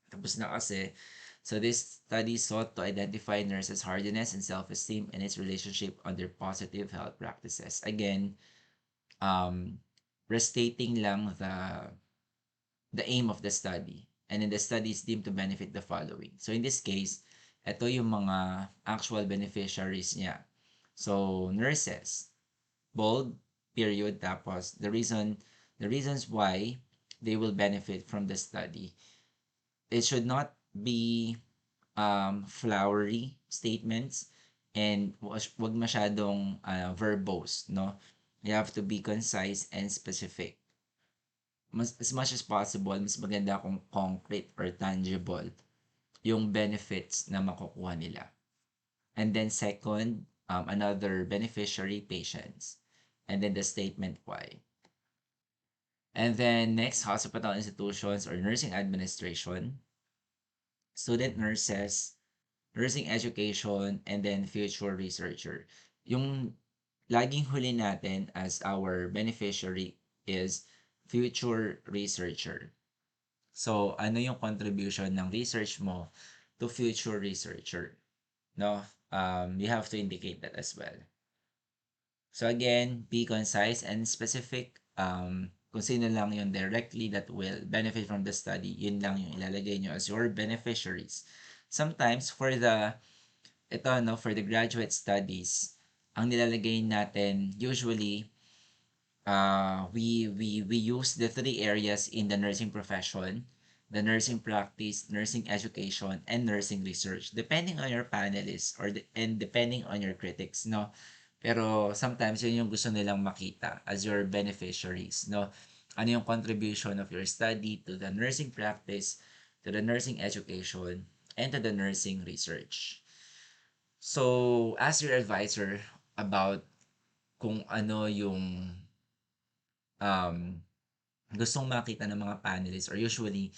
tapos na kasi. So this study sought to identify nurses' hardiness and self-esteem and its relationship on their positive health practices. Again, restating lang the aim of the study. And then the study is deemed to benefit the following. So in this case, ito yung mga actual beneficiaries niya. So nurses, bold, period, tapos the reasons why they will benefit from the study. It should not be flowery statements, and wag masyadong verbose, no? You have to be concise and specific. As much as possible, mas maganda kung concrete or tangible yung benefits na makukuha nila. And then second, another beneficiary, patients. And then the statement why. And then next, hospital institutions or nursing administration, student nurses, nursing education, and then future researcher. Yung laging huli natin as our beneficiary is future researcher. So, ano yung contribution ng research mo to future researcher? No? You have to indicate that as well. So again, be concise and specific. Kung sino lang yung directly that will benefit from the study, yun lang yung ilalagay nyo as your beneficiaries. Sometimes, for the graduate studies, ang nilalagay natin usually, we use the 3 areas in the nursing profession: the nursing practice, nursing education, and nursing research, depending on your panelists and depending on your critics, no? Pero sometimes yun yung gusto nilang makita as your beneficiaries, no? Ano yung contribution of your study to the nursing practice, to the nursing education, and to the nursing research. So, as your advisor about kung ano yung um, gustong makita ng mga panelists, or usually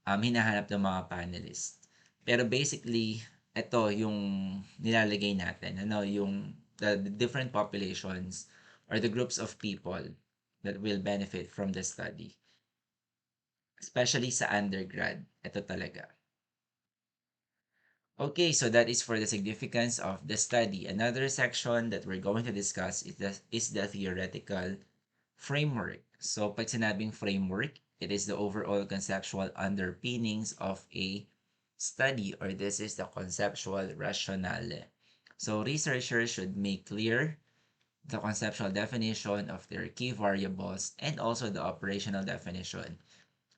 hinahanap ng mga panelists. Pero basically, ito yung nilalagay natin, yung the different populations or the groups of people that will benefit from the study. Especially sa undergrad, ito talaga. Okay, so that is for the significance of the study. Another section that we're going to discuss is the theoretical framework. So pag sinabing framework, it is the overall conceptual underpinnings of a study, or this is the conceptual rationale. So researchers should make clear the conceptual definition of their key variables and also the operational definition,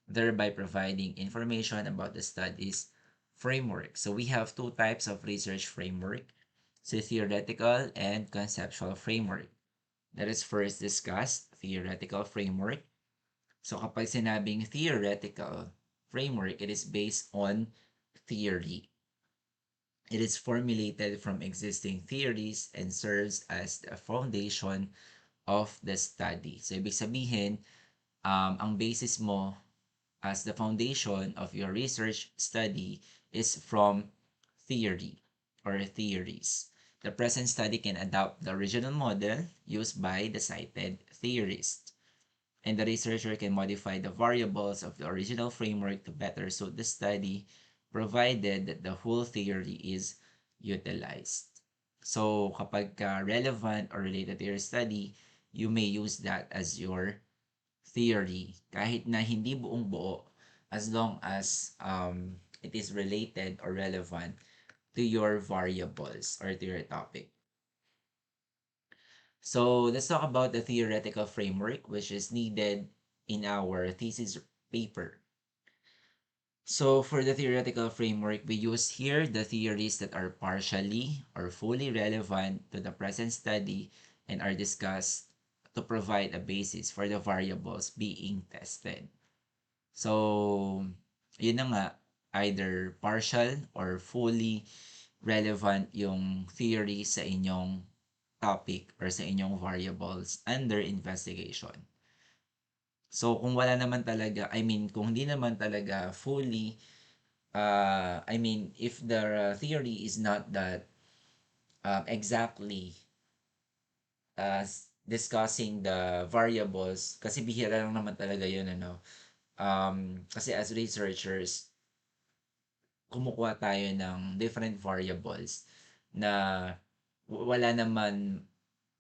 thereby providing information about the study's framework. So we have 2 types of research framework: so theoretical and conceptual framework. Let us first discuss theoretical framework. So kapag sinabing theoretical framework, it is based on theory. It is formulated from existing theories and serves as the foundation of the study. So ibig sabihin, ang basis mo as the foundation of your research study is from theory or theories. The present study can adopt the original model used by the cited theorist, and the researcher can modify the variables of the original framework to better suit the study, provided that the whole theory is utilized. So, kapag relevant or related to your study, you may use that as your theory kahit na hindi buong buo as long as it is related or relevant to your variables or to your topic. So let's talk about the theoretical framework which is needed in our thesis paper. So for the theoretical framework, we use here the theories that are partially or fully relevant to the present study and are discussed to provide a basis for the variables being tested. So, yun na nga, either partial or fully relevant yung theory sa inyong topic or sa inyong variables under investigation. So, kung wala naman talaga, I mean, kung hindi naman talaga fully, I mean, if the theory is not that exactly discussing the variables, kasi bihira lang naman talaga yun, ano. Kasi as researchers, kumukuha tayo ng different variables na wala naman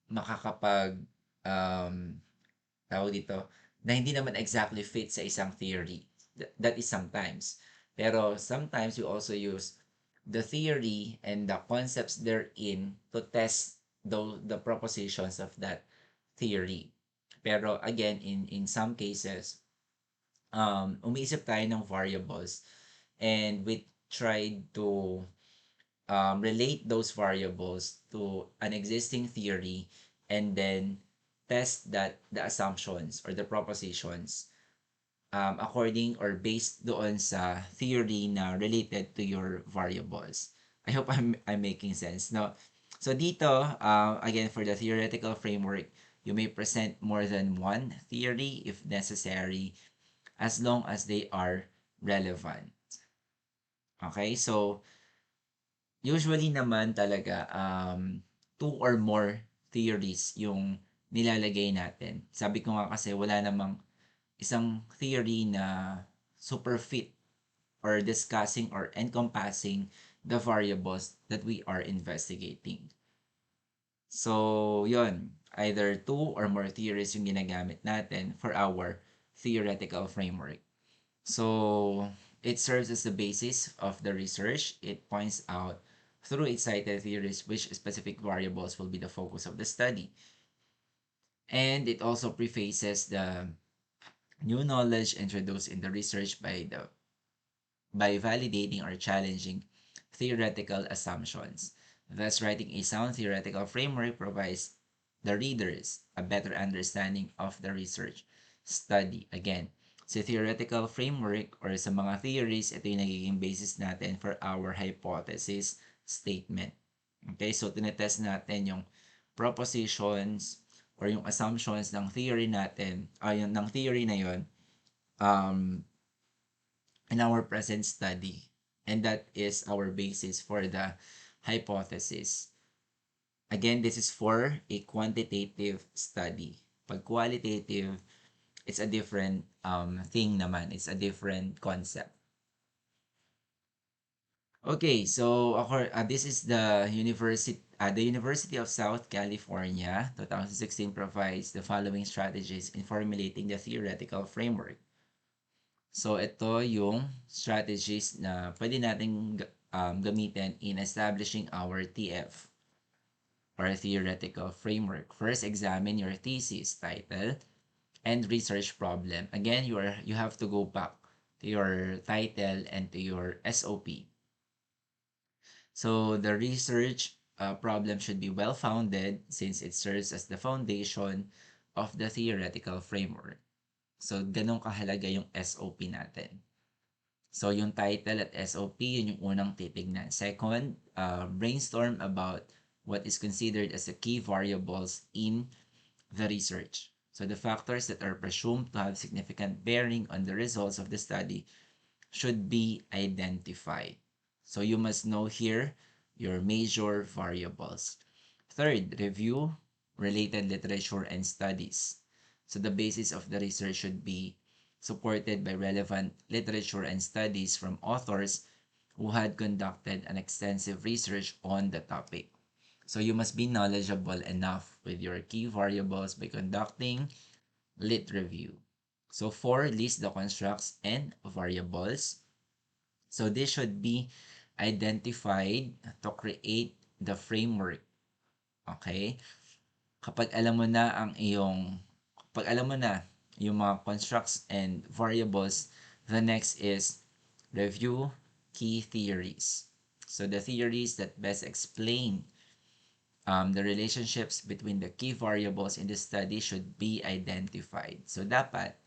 makakapag um, tawag dito, na hindi naman exactly fit sa isang theory. That is sometimes. Pero sometimes we also use the theory and the concepts therein to test the propositions of that theory. Pero again, in some cases, umiisip tayo ng variables and we tried to relate those variables to an existing theory and then test that the assumptions or the propositions according or based doon sa theory na related to your variables. I hope I'm making sense. No? So dito, again, for the theoretical framework, you may present more than one theory if necessary as long as they are relevant. Okay, so usually naman talaga, two or more theories yung nilalagay natin. Sabi ko nga kasi wala namang isang theory na super fit or discussing or encompassing the variables that we are investigating. So, yon, either two or more theories yung ginagamit natin for our theoretical framework. So, it serves as the basis of the research. It points out through its cited theories which specific variables will be the focus of the study. And it also prefaces the new knowledge introduced in the research by validating or challenging theoretical assumptions. Thus, writing a sound theoretical framework provides the readers a better understanding of the research study. Again, sa theoretical framework or sa mga theories, ito yung nagiging basis natin for our hypothesis statement. Okay, so tinetest natin yung propositions or yung assumptions ng theory natin, yung ng theory na yon um, in our present study. And that is our basis for the hypothesis. Again, this is for a quantitative study. Pag qualitative, it's a different thing naman. It's a different concept. Okay, so this is the University of South California 2016 provides the following strategies in formulating the theoretical framework. So, ito yung strategies na pwede nating gamitin in establishing our TF or theoretical framework. First, examine your thesis title and research problem. Again, you have to go back to your title and to your SOP. So, the research problem should be well-founded since it serves as the foundation of the theoretical framework. So, ganun kahalaga yung SOP natin. So, yung title at SOP, yun yung unang titignan. Second, brainstorm about what is considered as the key variables in the research. So, the factors that are presumed to have significant bearing on the results of the study should be identified. So, you must know here your major variables. Third, review related literature and studies. So, the basis of the research should be supported by relevant literature and studies from authors who had conducted an extensive research on the topic. So you must be knowledgeable enough with your key variables by conducting lit review. So 4, list the constructs and variables. So this should be identified to create the framework. Okay? Kapag alam mo na ang iyong, kapag alam mo na yung mga constructs and variables, the next is review key theories. So the theories that best explain the relationships between the key variables in the study should be identified. So dapat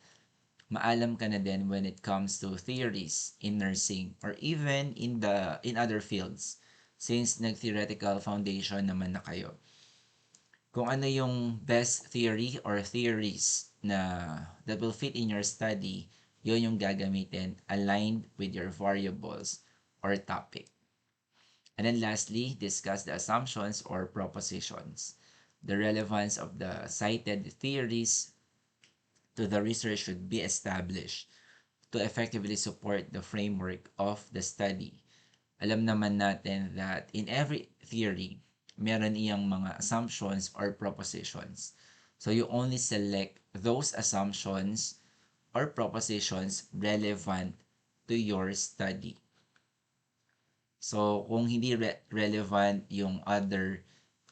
maalam ka na din when it comes to theories in nursing or even in other fields since nag-theoretical foundation naman na kayo. Kung ano yung best theory or theories na that will fit in your study, yun yung gagamitin aligned with your variables or topic. And then lastly, discuss the assumptions or propositions. The relevance of the cited theories to the research should be established to effectively support the framework of the study. Alam naman natin that in every theory, meron iyang mga assumptions or propositions. So you only select those assumptions or propositions relevant to your study. So kung hindi relevant yung other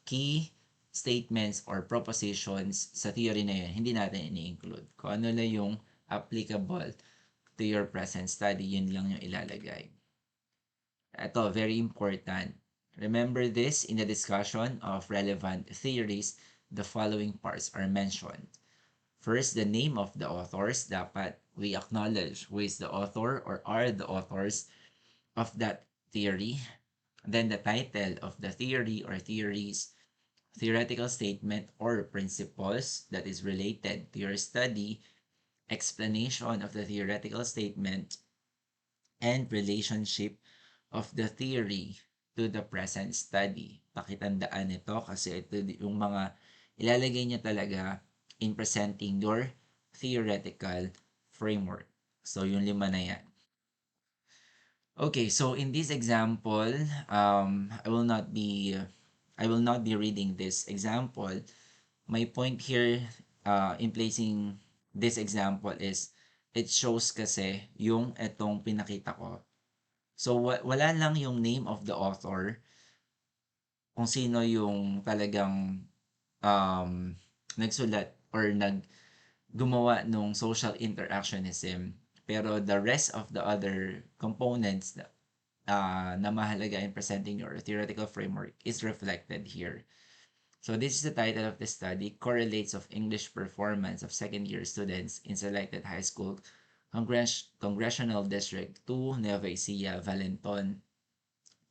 key statements or propositions sa theory na yun, hindi natin ini-include. Kung ano lang yung applicable to your present study, yun lang yung ilalagay. Ito, very important. Remember this, in the discussion of relevant theories, the following parts are mentioned. First, the name of the authors. Dapat we acknowledge who is the author or are the authors of that theory. Then the title of the theory or theories, theoretical statement or principles that is related to your study, explanation of the theoretical statement, and relationship of the theory to the present study. Pakitandaan ito kasi ito yung mga ilalagay niya talaga in presenting your theoretical framework. So, yung 5 na yan. Okay, so in this example, I will not be reading this example. My point here in placing this example is it shows kasi yung etong pinakita ko. So wala lang yung name of the author kung sino yung talagang um, nagsulat or gumawa nung social interactionism. Pero the rest of the other components na mahalaga in presenting your theoretical framework is reflected here. So this is the title of the study, Correlates of English Performance of Second-Year Students in Selected High School Congressional District 2, Nueva Ecija, Valenton,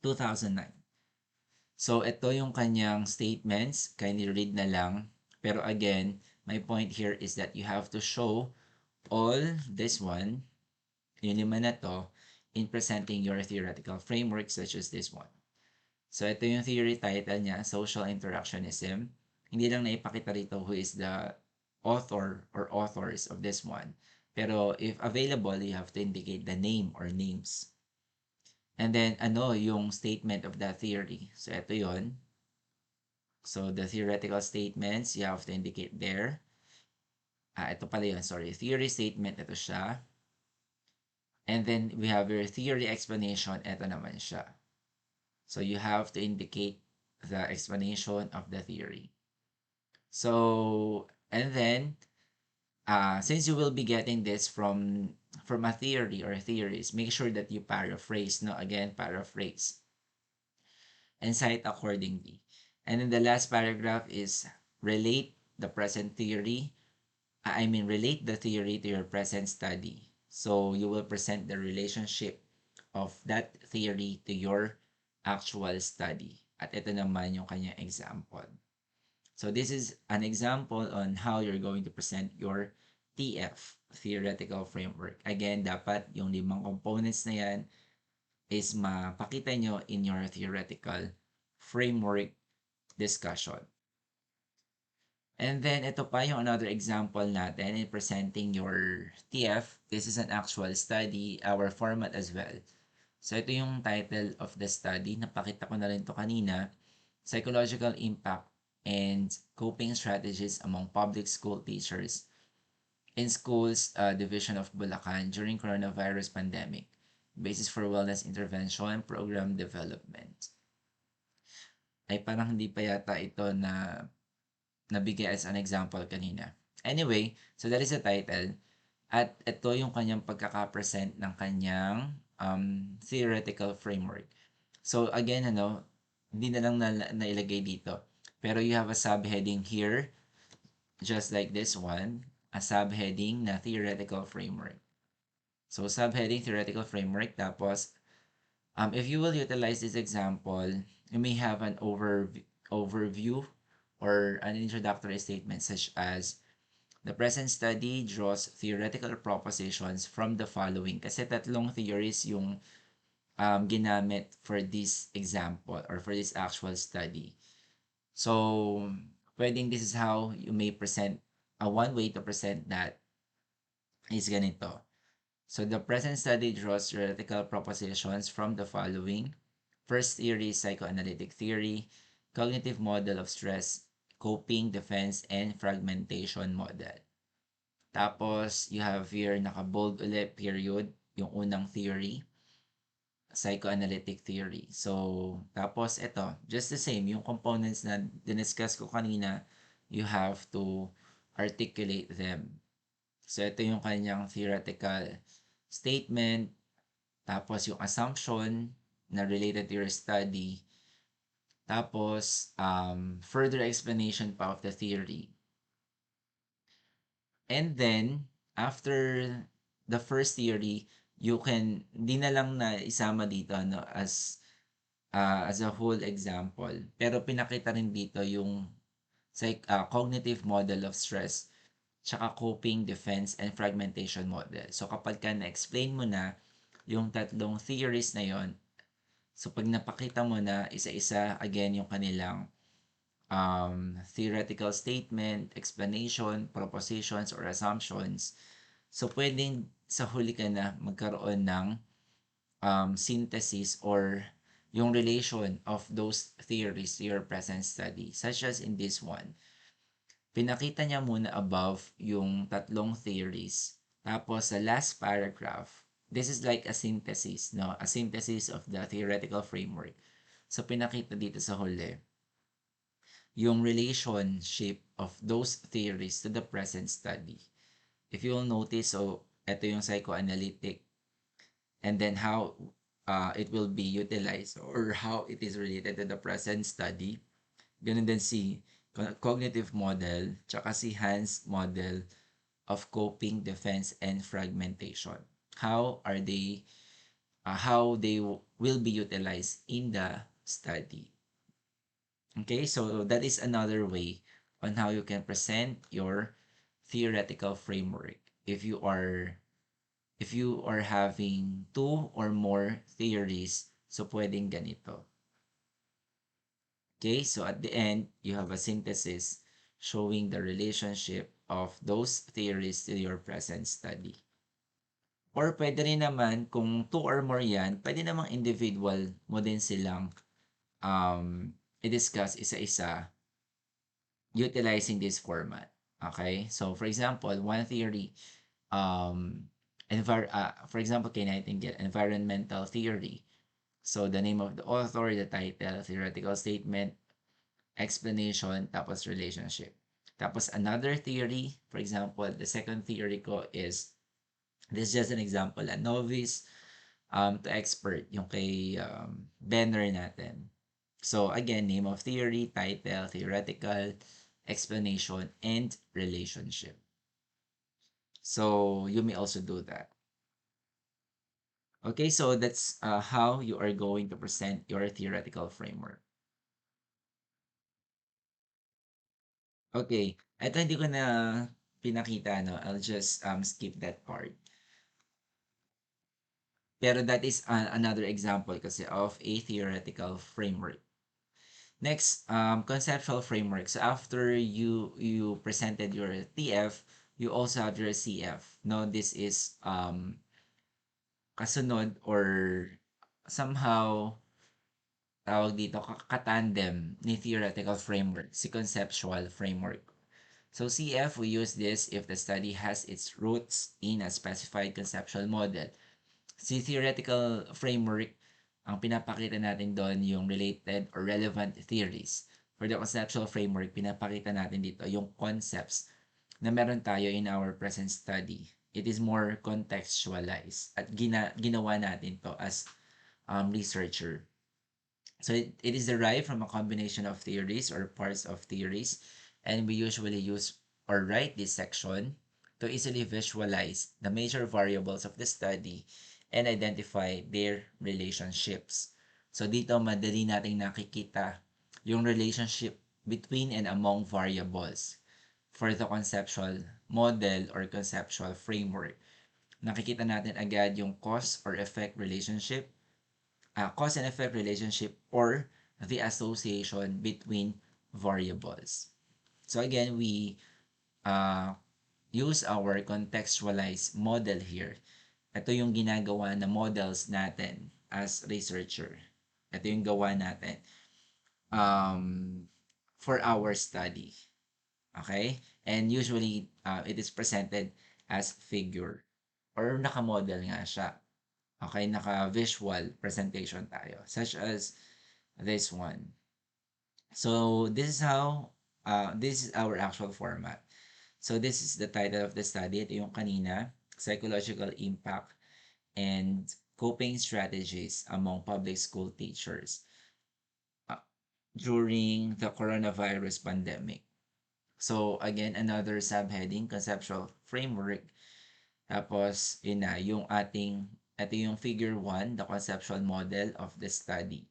2009. So ito yung kanyang statements, kindly read na lang. Pero again, my point here is that you have to show all this one, yung 5 na to, in presenting your theoretical framework such as this one. So, ito yung theory title niya, Social Interactionism. Hindi lang naipakita rito who is the author or authors of this one. Pero, if available, you have to indicate the name or names. And then, ano yung statement of that theory? So, ito yon. So, the theoretical statements, you have to indicate there. Ito pala yun, sorry. Theory statement, ito siya. And then, we have your theory explanation, ito naman siya. So you have to indicate the explanation of the theory. So, and then, since you will be getting this from a theory or theories, make sure that you paraphrase, no? Again, paraphrase. And cite accordingly. And then the last paragraph is relate the present theory. Relate the theory to your present study. So you will present the relationship of that theory to your actual study. At ito naman yung kanyang example. So this is an example on how you're going to present your TF, theoretical framework. Again, dapat yung 5 components na yan is mapakita nyo in your theoretical framework discussion. And then, ito pa yung another example natin in presenting your TF. This is an actual study, our format as well. So, ito yung title of the study. Napakita ko na rin to kanina. psychological impact, and coping strategies among public school teachers in schools division of Bulacan during coronavirus pandemic. Basis for wellness intervention program development. Ay parang hindi pa yata ito na nabigay as an example kanina. Anyway, so that is the title. At ito yung kanyang pagkaka-present ng kanyang theoretical framework. So again, hindi na lang nailagay dito. Pero you have a subheading here, just like this one, a subheading na theoretical framework. So subheading theoretical framework, tapos if you will utilize this example, you may have an overview or an introductory statement such as the present study draws theoretical propositions from the following. Kasi tatlong theories yung ginamit for this example or for this actual study. So, pwedeng this is how you may present, one way to present that is ganito. So the present study draws theoretical propositions from the following. First theory is psychoanalytic theory, cognitive model of stress, coping, defense, and fragmentation model. Tapos, you have here, naka-bold ulit, period, yung unang theory, psychoanalytic theory. So, tapos ito, just the same, yung components na diniscuss ko kanina, you have to articulate them. So, ito yung kanyang theoretical statement, tapos yung assumption na related to your study, tapos further explanation pa of the theory. And then, after the first theory, you can, di na lang na isama dito as a whole example. Pero pinakita rin dito yung cognitive model of stress, tsaka coping, defense, and fragmentation model. So kapag ka na-explain mo na yung tatlong theories na yon, so pag napakita mo na isa-isa, again, yung kanilang theoretical statement, explanation, propositions, or assumptions, so pwedeng sa huli ka na magkaroon ng synthesis or yung relation of those theories to your present study, such as in this one. Pinakita niya muna above yung tatlong theories. Tapos sa last paragraph, this is like a synthesis, no? A synthesis of the theoretical framework. So pinakita dito sa huli yung relationship of those theories to the present study. If you will notice, so ito yung psychoanalytic and then how it will be utilized or how it is related to the present study. Ganun din si cognitive model, tsaka si Hans model of coping, defense, and fragmentation. How they will be utilized in the study. Okay, so that is another way on how you can present your theoretical framework. If you are having two or more theories, so pwedeng ganito. Okay, so at the end, you have a synthesis showing the relationship of those theories to your present study. Or pwede rin naman, kung two or more yan, pwede namang individual mo din silang i-discuss isa-isa utilizing this format. Okay? So, for example, one theory, for example, kay Nightingale, environmental theory. So, the name of the author, the title, theoretical statement, explanation, tapos relationship. Tapos another theory, for example, the second theory ko is, this is just an example, a novice to expert, yung kay Benner natin. So again, name of theory, title, theoretical, explanation, and relationship. So you may also do that. Okay, so that's how you are going to present your theoretical framework. Okay, ito hindi ko na pinakita, no? I'll just skip that part. Pero that is another example kasi of a theoretical framework. Next, conceptual framework. So after you presented your TF, you also have your CF. No, this is kasunod or somehow tawag dito, katandem ni theoretical framework, si conceptual framework. So CF, we use this if the study has its roots in a specified conceptual model. Si theoretical framework, ang pinapakita natin doon yung related or relevant theories. For the conceptual framework, pinapakita natin dito yung concepts na meron tayo in our present study. It is more contextualized at ginawa natin to as researcher. So it is derived from a combination of theories or parts of theories, and we usually use or write this section to easily visualize the major variables of the study and identify their relationships. So dito madali nating nakikita yung relationship between and among variables for the conceptual model or conceptual framework. Nakikita natin agad yung cause or effect relationship, cause and effect relationship, or the association between variables. So again, we uh, use our contextualized model here. Ito yung ginagawa na models natin as researcher. Ito yung gawa natin um, for our study. Okay? And usually, it is presented as figure or naka-model nga siya. Okay, naka-visual presentation tayo, such as this one. So, this is our actual format. So, this is the title of the study. Ito yung kanina, Psychological Impact and Coping Strategies Among Public School Teachers during the coronavirus pandemic. So, again, another subheading, conceptual framework. Tapos, yun na, ito yung figure 1, the conceptual model of the study,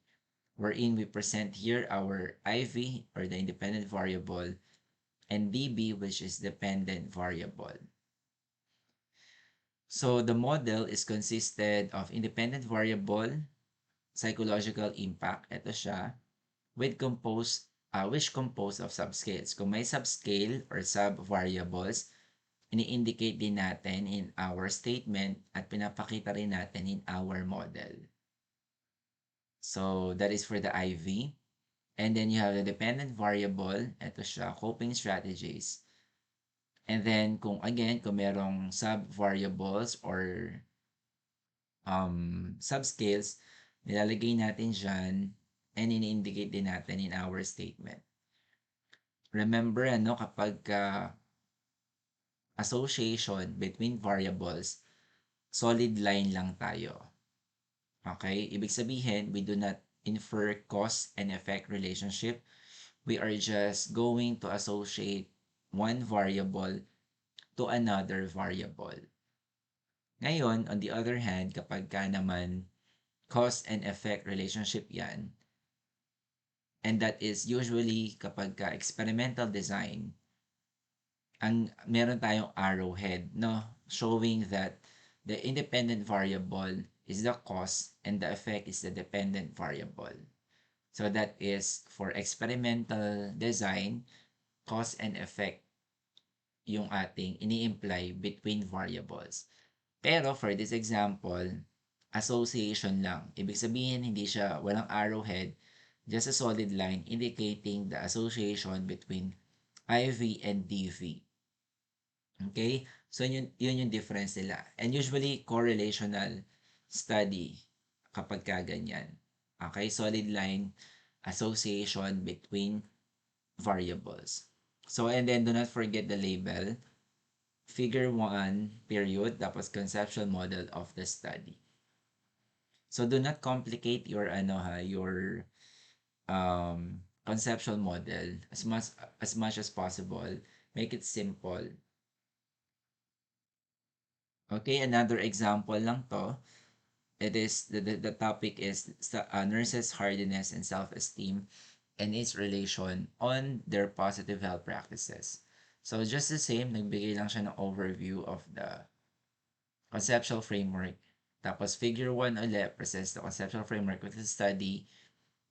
wherein we present here our IV, or the independent variable, and DB, which is dependent variable. So, the model is consisted of independent variable, psychological impact, ito siya, which composed of subscales. Kung may subscale or sub-variables, ini-indicate din natin in our statement at pinapakita rin natin in our model. So, that is for the IV. And then you have the dependent variable. Ito siya, coping strategies. And then, kung merong sub-variables or subscales, nilalagay natin dyan and ini-indicate din natin in our statement. Remember, kapag association between variables, solid line lang tayo. Okay? Ibig sabihin, we do not infer cause and effect relationship. We are just going to associate one variable to another variable. Ngayon, on the other hand, kapag ka naman cause and effect relationship yan, and that is usually kapag ka experimental design, ang meron tayong arrowhead, no? Showing that the independent variable is the cause and the effect is the dependent variable. So that is for experimental design, cause and effect yung ating ini-imply between variables. Pero for this example, association lang. Ibig sabihin, hindi siya walang arrowhead, just a solid line indicating the association between IV and DV. Okay? So, yun yung difference nila. And usually, correlational study kapag ka ganyan. Okay? Solid line association between variables. So, and then do not forget the label. Figure 1, period, tapos conceptual model of the study. So, do not complicate your, your conceptual model as much as possible. Make it simple. Okay, another example lang to. It is the topic is nurses' hardiness and self-esteem and its relation on their positive health practices. So just the same, nagbigay lang siya ng overview of the conceptual framework. Tapos figure 1 ulit presents the conceptual framework with the study,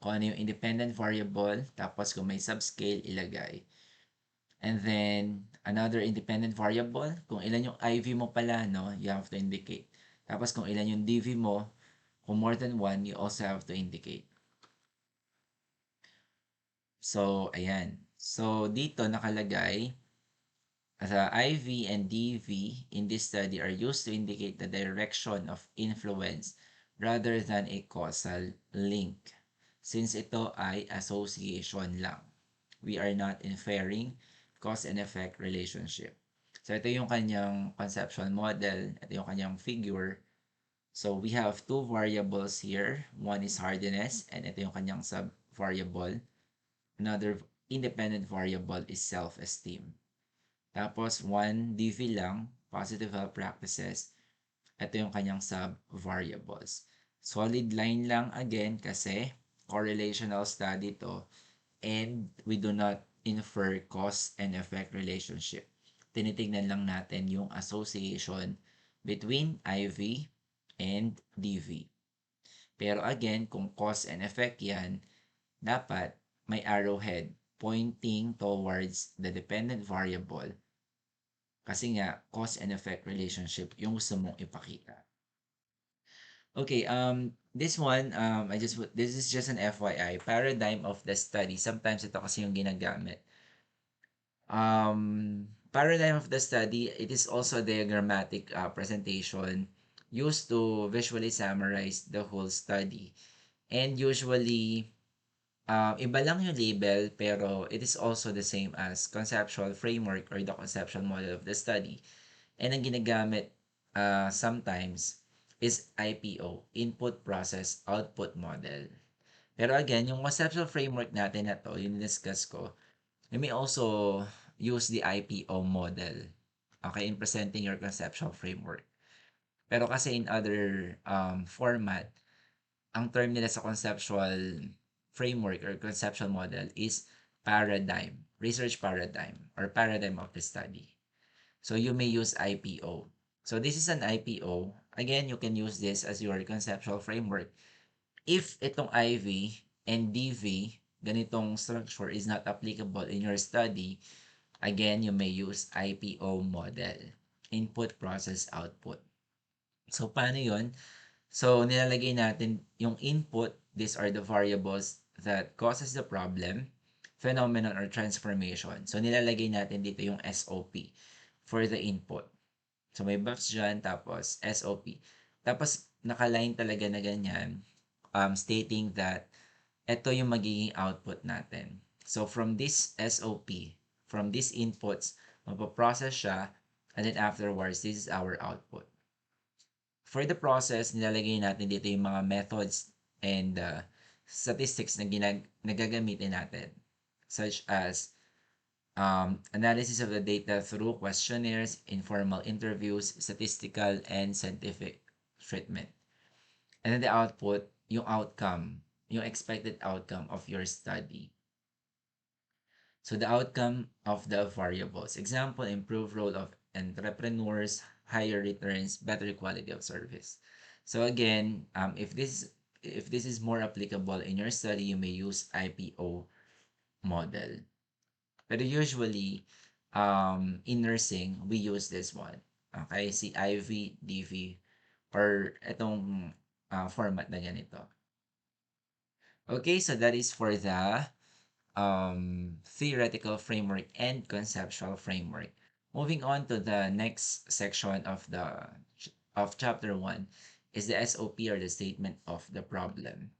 kung ano yung independent variable, tapos kung may subscale, ilagay. And then, another independent variable, kung ilan yung IV mo pala, no, you have to indicate. Tapos kung ilan yung DV mo, kung more than one, you also have to indicate. So, ayan. So, dito nakalagay, the IV and DV in this study are used to indicate the direction of influence rather than a causal link. Since ito ay association lang. We are not inferring cause and effect relationship. So, ito yung kanyang conceptual model. Ito yung kanyang figure. So, we have two variables here. One is hardiness, and ito yung kanyang sub-variable. Another independent variable is self-esteem. Tapos, one DV lang, positive health practices. Ito yung kanyang sub-variables. Solid line lang again kasi correlational study to, and we do not infer cause and effect relationship. Tinitignan lang natin yung association between IV and DV. Pero again, kung cause and effect yan, dapat may arrowhead pointing towards the dependent variable kasi nga cause and effect relationship yung gusto mong ipakita. Okay, this one, this is just an FYI, paradigm of the study. Sometimes ito kasi yung ginagamit. Paradigm of the study, it is also a diagrammatic presentation used to visually summarize the whole study. And usually, iba lang yung label, pero it is also the same as conceptual framework or the conceptual model of the study. And ang ginagamit sometimes is IPO, Input Process Output Model. Pero again, yung conceptual framework natin na to, yung discuss ko, you may also use the IPO model, okay, in presenting your conceptual framework. Pero kasi in other format, ang term nila sa conceptual framework or conceptual model is paradigm, research paradigm, or paradigm of the study. So you may use IPO. So this is an IPO. Again, you can use this as your conceptual framework. If itong IV and DV, ganitong structure is not applicable in your study, again, you may use IPO model, input, process, output. So, paano yon? So, nilalagay natin yung input. These are the variables that causes the problem, phenomenon, or transformation. So, nilalagay natin dito yung SOP for the input. So, may box dyan, tapos SOP. Tapos, nakaline talaga na ganyan, stating that ito yung magiging output natin. So, from this SOP, from these inputs, mapaprocess siya, and then afterwards, this is our output. For the process, nilalagay natin dito yung mga methods and statistics na nagagamitin natin, such as analysis of the data through questionnaires, informal interviews, statistical, and scientific treatment. And then the output, yung outcome, yung expected outcome of your study. So the outcome of the variables. Example, improved role of entrepreneurs, higher returns, better quality of service. So again, if this is more applicable in your study, you may use IPO model. But usually, in nursing, we use this one. Okay, si IV, DV, or itong format na ganito. Okay, so that is for the theoretical framework and conceptual framework. Moving on to the next section of chapter 1 is the SOP, or the statement of the problem.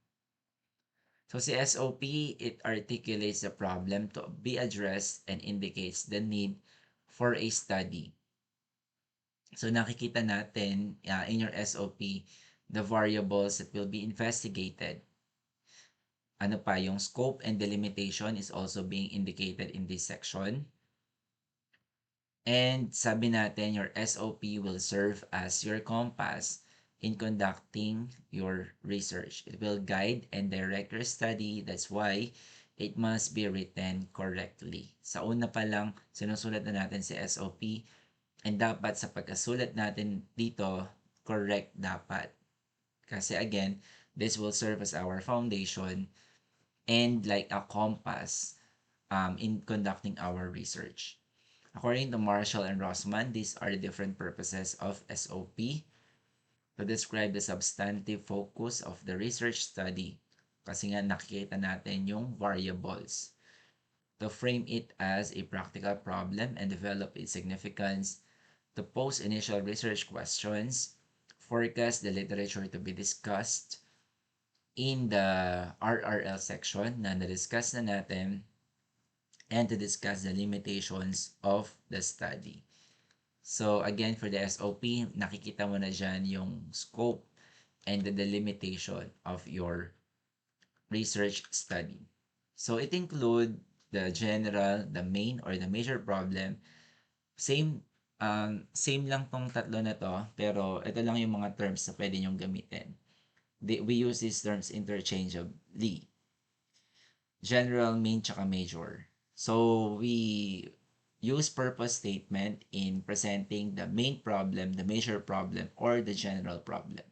So si SOP, it articulates the problem to be addressed and indicates the need for a study. So nakikita natin in your SOP the variables that will be investigated. Ano pa, yung scope and delimitation is also being indicated in this section. And sabi natin, your SOP will serve as your compass in conducting your research. It will guide and direct your study. That's why it must be written correctly. Sa una pa lang, sinusulat na natin si SOP, and dapat sa pagkasulat natin dito, correct dapat. Kasi again, this will serve as our foundation and like a compass in conducting our research. According to Marshall and Rossman, these are the different purposes of SOP to describe the substantive focus of the research study. Kasi nga nakikita natin yung variables. to frame it as a practical problem and develop its significance, to pose initial research questions, forecast the literature to be discussed in the RRL section na na-discuss na natin, and to discuss the limitations of the study. So again, for the SOP, nakikita mo na dyan yung scope and the delimitation of your research study. So it include the general, the main, or the major problem. Same lang tong tatlo na to, pero ito lang yung mga terms na pwede nyong gamitin. We use these terms interchangeably. General, main, tsaka major. So we use purpose statement in presenting the main problem, the major problem, or the general problem.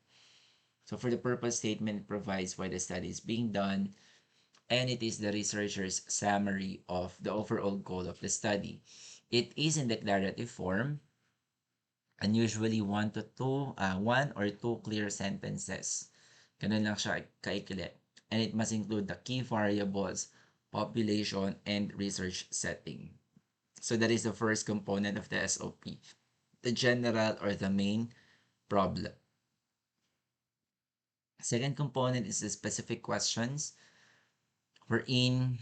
So for the purpose statement, it provides why the study is being done, and it is the researcher's summary of the overall goal of the study. It is in declarative form, and usually one or two clear sentences. Ganun lang siya kaikli. And it must include the key variables, population, and research setting. So that is the first component of the SOP, the general or the main problem. Second component is the specific questions, wherein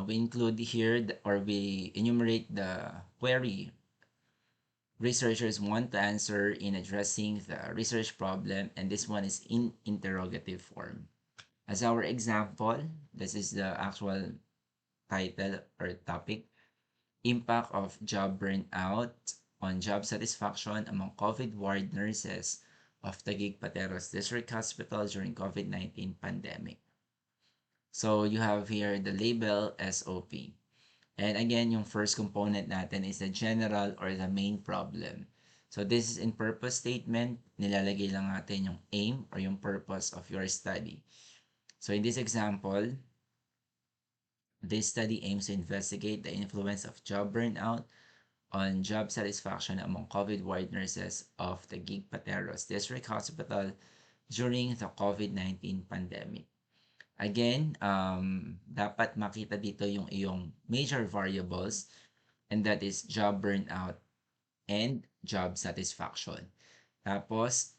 we include here or we enumerate the query researchers want to answer in addressing the research problem, and this one is in interrogative form. As our example, this is the actual title or topic: Impact of Job Burnout on Job Satisfaction Among COVID Ward Nurses of Taguig Pateros District Hospital during COVID-19 Pandemic. So you have here the label SOP. And again, yung first component natin is the general or the main problem. So this is in purpose statement, nilalagay lang natin yung aim or yung purpose of your study. So in this example, this study aims to investigate the influence of job burnout on job satisfaction among COVID ward nurses of the Taguig Pateros District Hospital during the COVID-19 pandemic. Again, dapat makita dito yung iyong major variables, and that is job burnout and job satisfaction. Tapos,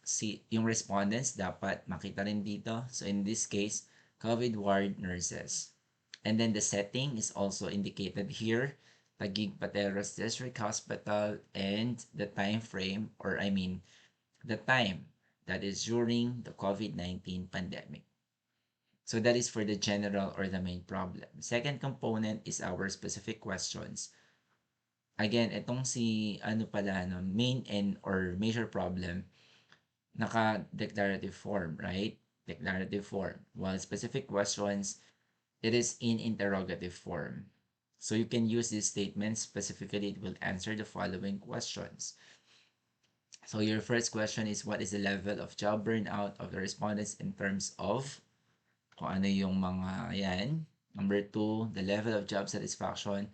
yung respondents dapat makita rin dito. So, in this case, COVID ward nurses. And then the setting is also indicated here, Taguig Pateros District Hospital, and the time frame, or I mean, the time that is during the COVID-19 pandemic. So that is for the general or the main problem. Second component is our specific questions. Again, itong si main and or major problem, naka-declarative form, right? Declarative form. While specific questions, it is in interrogative form. So you can use this statement. Specifically, it will answer the following questions. So your first question is, what is the level of job burnout of the respondents in terms of kung ano yung mga yan. Number 2, the level of job satisfaction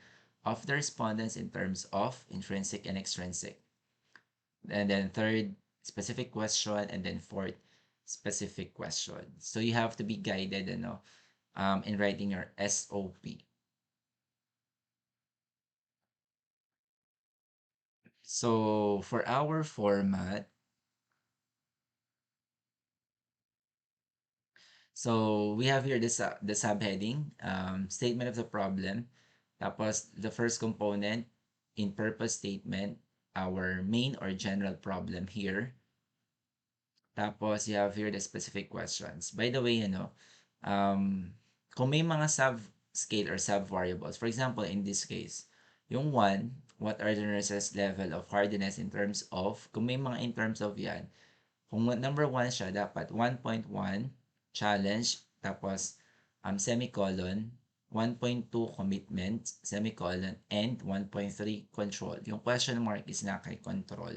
of the respondents in terms of intrinsic and extrinsic. And then third, specific question, and then fourth, specific question. So you have to be guided in writing your SOP. So for our format, so we have here the subheading, statement of the problem. Tapos the first component, in purpose statement, our main or general problem here. Tapos you have here the specific questions. By the way, kung may mga sub-scale or sub-variables, for example, in this case, yung 1, what are the nurses' level of hardiness in terms of, kung may mga in terms of yan, kung number 1 siya, dapat 1.1 challenge, tapos semicolon, 1.2 commitment, semicolon, and 1.3 control. Yung question mark is na kay control,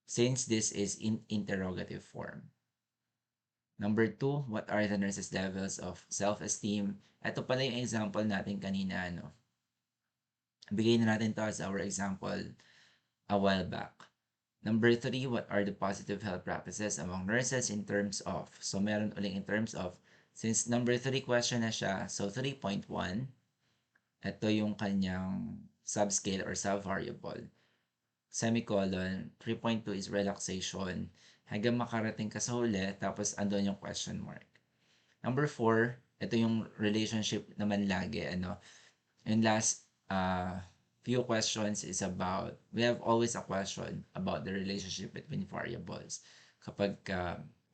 since this is in interrogative form. Number 2, what are the nurses' levels of self-esteem? Ito pala yung example natin kanina, Bigay na natin to as our example a while back. Number 3, what are the positive health practices among nurses in terms of? So, meron uling in terms of. Since number 3 question na siya, so 3.1, Ito yung kanyang subscale or subvariable. Semicolon, 3.2 is relaxation. Hanggang makarating ka sa huli, tapos andun yung question mark. Number 4, ito yung relationship naman lagi, ano. And last few questions is about, we have always a question about the relationship between variables. Kapag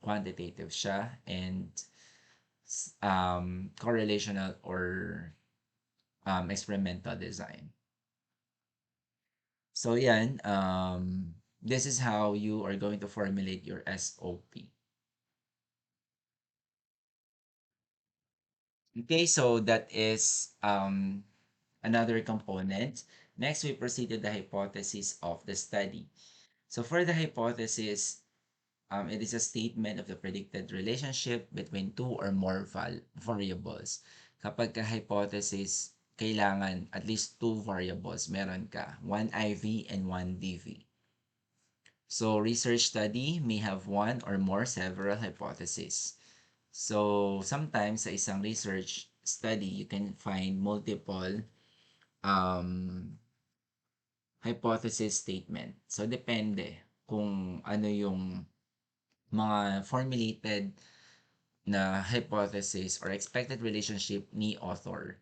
quantitative siya and correlational or experimental design. So yan, this is how you are going to formulate your SOP. Okay, so that is another component. Next, we proceed to the hypothesis of the study. So for the hypothesis, it is a statement of the predicted relationship between two or more variables. Kapag ka hypothesis, kailangan at least two variables meron ka, one IV and one DV. So research study may have one or more several hypotheses. So sometimes sa isang research study, you can find multiple um, hypothesis statement. So depende kung ano yung mga formulated na hypothesis or expected relationship ni author.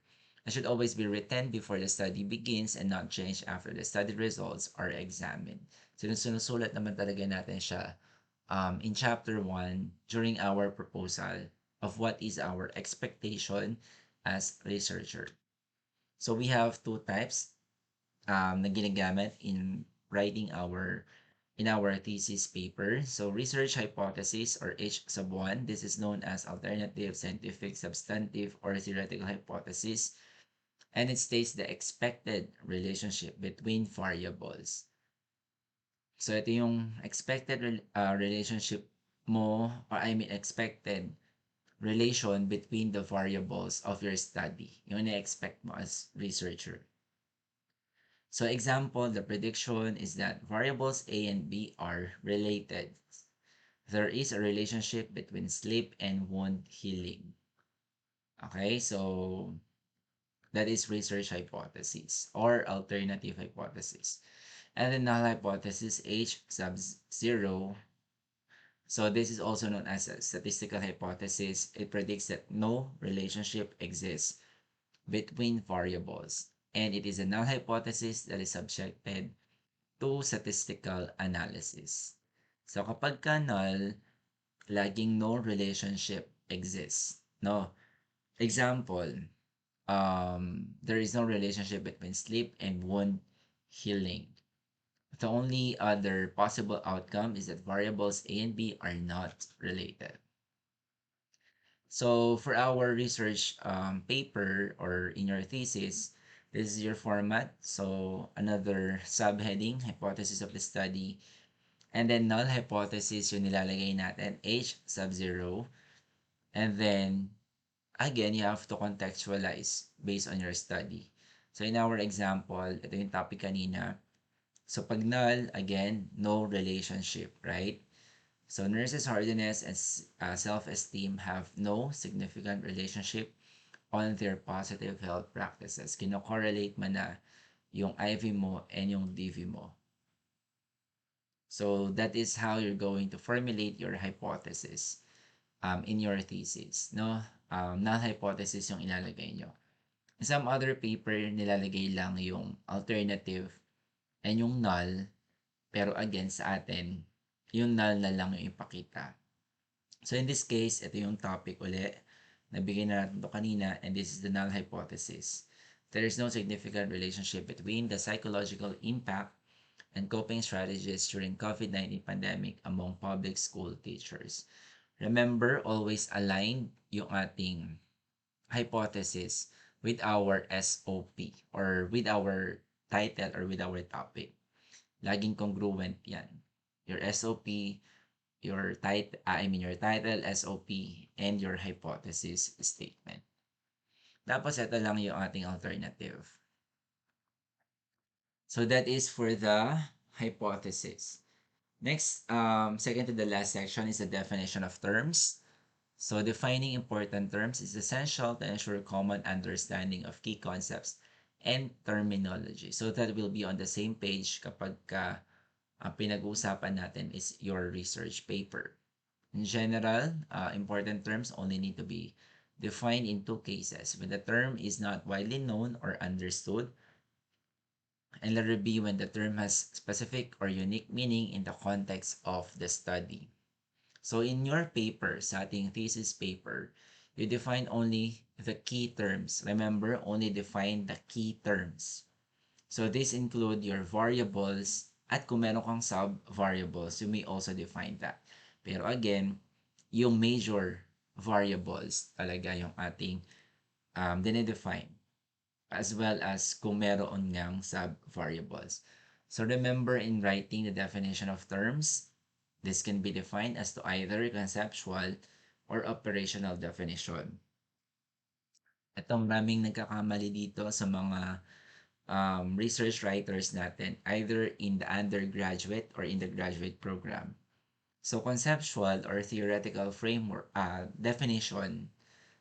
It should always be written before the study begins and not changed after the study results are examined. So sinusulat naman talaga natin siya in chapter 1 during our proposal of what is our expectation as researcher. So we have two types na ginagamit in writing our thesis paper. So research hypothesis or H sub 1, this is known as alternative, scientific, substantive, or theoretical hypothesis. And it states the expected relationship between variables. So ito yung expected relationship mo, or I mean expected relation between the variables of your study. Yung na-expect mo as researcher. So example, the prediction is that variables A and B are related. There is a relationship between sleep and wound healing. Okay, so that is research hypothesis or alternative hypothesis. And the null hypothesis H sub 0. So this is also known as a statistical hypothesis. It predicts that no relationship exists between variables. And it is a null hypothesis that is subjected to statistical analysis. So kapag ka null, laging no relationship exists. No. Example, there is no relationship between sleep and wound healing. The only other possible outcome is that variables A and B are not related. So for our research paper or in your thesis, this is your format. So another subheading, hypothesis of the study. And then null hypothesis yung nilalagay natin, H sub 0. And then, again, you have to contextualize based on your study. So in our example, ito yung topic kanina. So pag null, again, no relationship, right? So nurses' hardiness and self-esteem have no significant relationship on their positive health practices. Kino-correlate man na yung IV mo and yung DV mo. So that is how you're going to formulate your hypothesis in your thesis. No? Null hypothesis yung ilalagay nyo. In some other paper, nilalagay lang yung alternative and yung null. Pero again, sa atin, yung null na lang yung ipakita. So in this case, ito yung topic uli. Nabigay na natin ito kanina, and this is the null hypothesis. There is no significant relationship between the psychological impact and coping strategies during COVID-19 pandemic among public school teachers. Remember, always align yung ating hypothesis with our SOP or with our title or with our topic. Laging congruent yan. Your SOP, your title, SOP, and your hypothesis statement. Tapos ito lang yung ating alternative. So that is for the hypothesis. Next, second to the last section is the definition of terms. So defining important terms is essential to ensure common understanding of key concepts and terminology. So that will be on the same page kapag ang pinag-uusapan natin is your research paper. In general, important terms only need to be defined in two cases: when the term is not widely known or understood, and letter B, when the term has specific or unique meaning in the context of the study. So in your paper, sa ating thesis paper, you define only the key terms. Remember, only define the key terms. So this include your variables, at kung meron kang sub-variables, you may also define that. Pero again, yung major variables talaga yung ating dinedefine, as well as kung meron ngang sub-variables. So remember, in writing the definition of terms, this can be defined as to either conceptual or operational definition. Ito, maraming nagkakamali dito sa mga research writers natin, either in the undergraduate or in the graduate program. So conceptual or theoretical framework definition.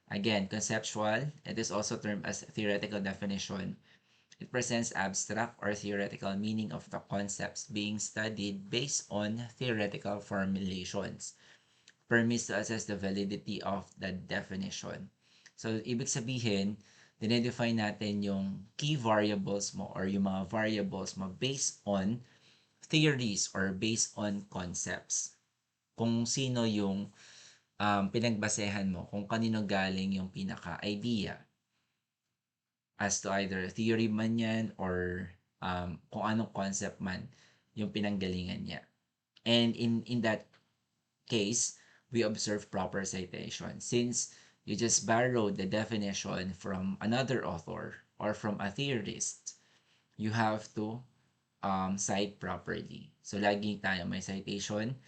Again, conceptual, it is also termed as theoretical definition. It presents abstract or theoretical meaning of the concepts being studied based on theoretical formulations. Permits to assess the validity of the definition. So, ibig sabihin, dinedefine natin yung key variables mo or yung mga variables mo based on theories or based on concepts. Kung sino yung pinagbasehan mo, kung kanino galing yung pinaka-idea, as to either theory man yan or kung anong concept man yung pinanggalingan niya. And in that case, we observe proper citation. Since you just borrowed the definition from another author or from a theorist, you have to cite properly. So, lagi tayo may citation.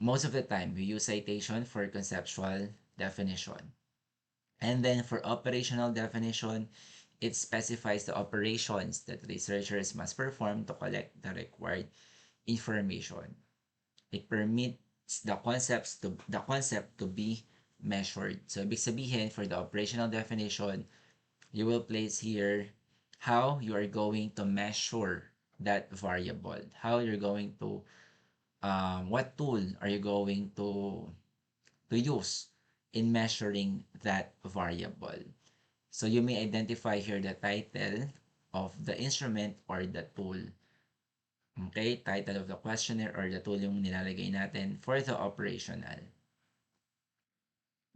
Most of the time, we use citation for conceptual definition. And then for operational definition, it specifies the operations that researchers must perform to collect the required information. It permits the concept to be measured. So ibig sabihin, for the operational definition, you will place here how you are going to measure that variable. How you're going to what tool are you going to use in measuring that variable. So you may identify here the title of the instrument or the tool. Okay, title of the questionnaire or the tool yung nilalagay natin for the operational.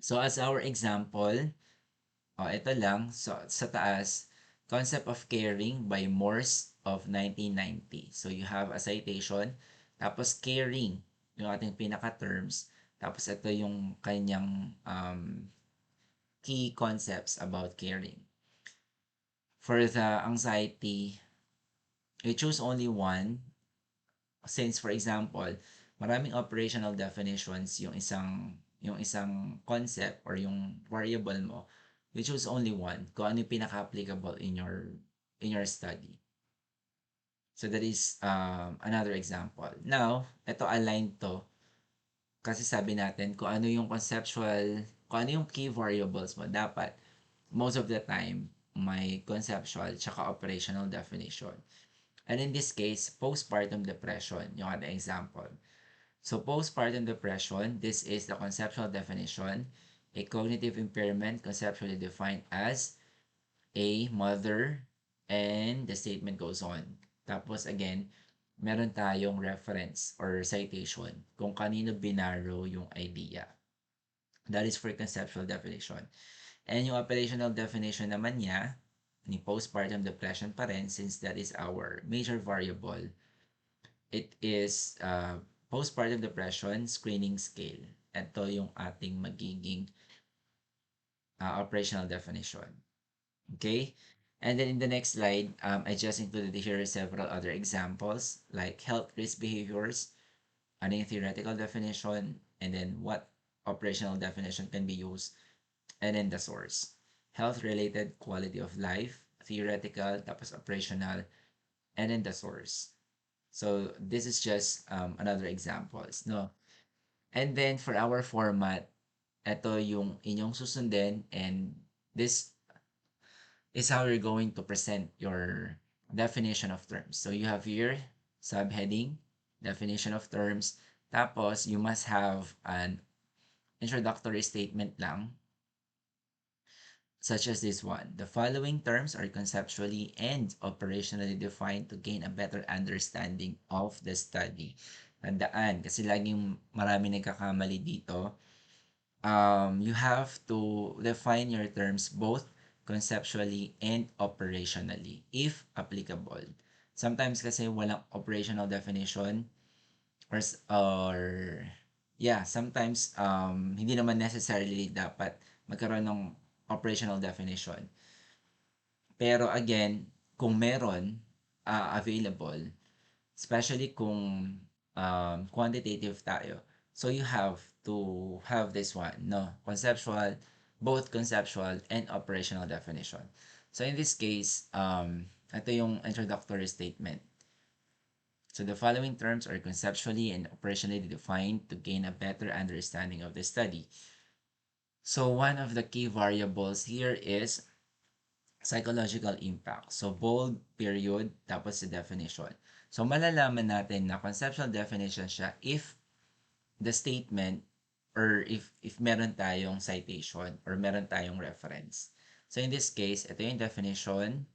So as our example, ito lang, so sa taas, Concept of Caring by Morse of 1990. So you have a citation, tapos caring, yung ating pinaka-terms, tapos ito yung kanyang key concepts about caring. For the anxiety, you choose only one since, for example, maraming operational definitions yung isang concept or yung variable mo, you choose only one kung ano yung pinaka-applicable in your study. So that is another example. Now, ito aligned to kasi sabi natin kung ano yung conceptual, kung ano yung key variables mo, dapat most of the time may conceptual tsaka operational definition. And in this case, postpartum depression, yung ating example. So postpartum depression, this is the conceptual definition. A cognitive impairment conceptually defined as a mother, and the statement goes on. Tapos again, meron tayong reference or citation kung kanino binarrow yung idea. That is for conceptual definition. And yung operational definition naman niya, ni postpartum depression pa rin, since that is our major variable, it is postpartum depression screening scale. Ito yung ating magiging operational definition. Okay? And then in the next slide, I just included here several other examples like health risk behaviors, ano yung theoretical definition, and then what operational definition can be used, and then the source. Health-related quality of life, theoretical, tapos operational, and then the source. So this is just another examples, no? And then for our format, ito yung inyong susundin, and this is how you're going to present your definition of terms. So you have here subheading, definition of terms. Tapos, you must have an introductory statement lang, such as this one. The following terms are conceptually and operationally defined to gain a better understanding of the study. Tandaan, kasi laging marami nagkakamali dito. You have to define your terms both conceptually and operationally, if applicable. Sometimes kasi walang operational definition or yeah, sometimes hindi naman necessarily dapat magkaroon ng operational definition. Pero again, kung meron available, especially kung quantitative tayo, so you have to have this one, no? Conceptual, both conceptual and operational definition. So in this case, ito yung introductory statement. So the following terms are conceptually and operationally defined to gain a better understanding of the study. So one of the key variables here is psychological impact. So bold, period, tapos the definition. So malalaman natin na conceptual definition siya if the statement or if meron tayong citation or meron tayong reference. So in this case, ito yung definition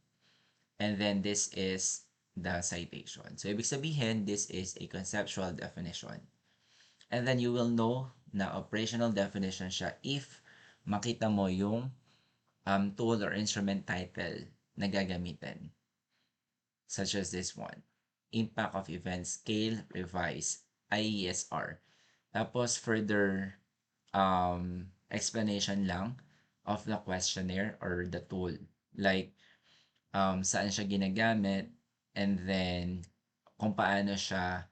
and then this is the citation. So ibig sabihin, this is a conceptual definition. And then you will know na operational definition siya if makita mo yung tool or instrument title na gagamitin. Such as this one. Impact of Event Scale Revise, IESR. Tapos further explanation lang of the questionnaire or the tool. Like, saan siya ginagamit, and then kung paano siya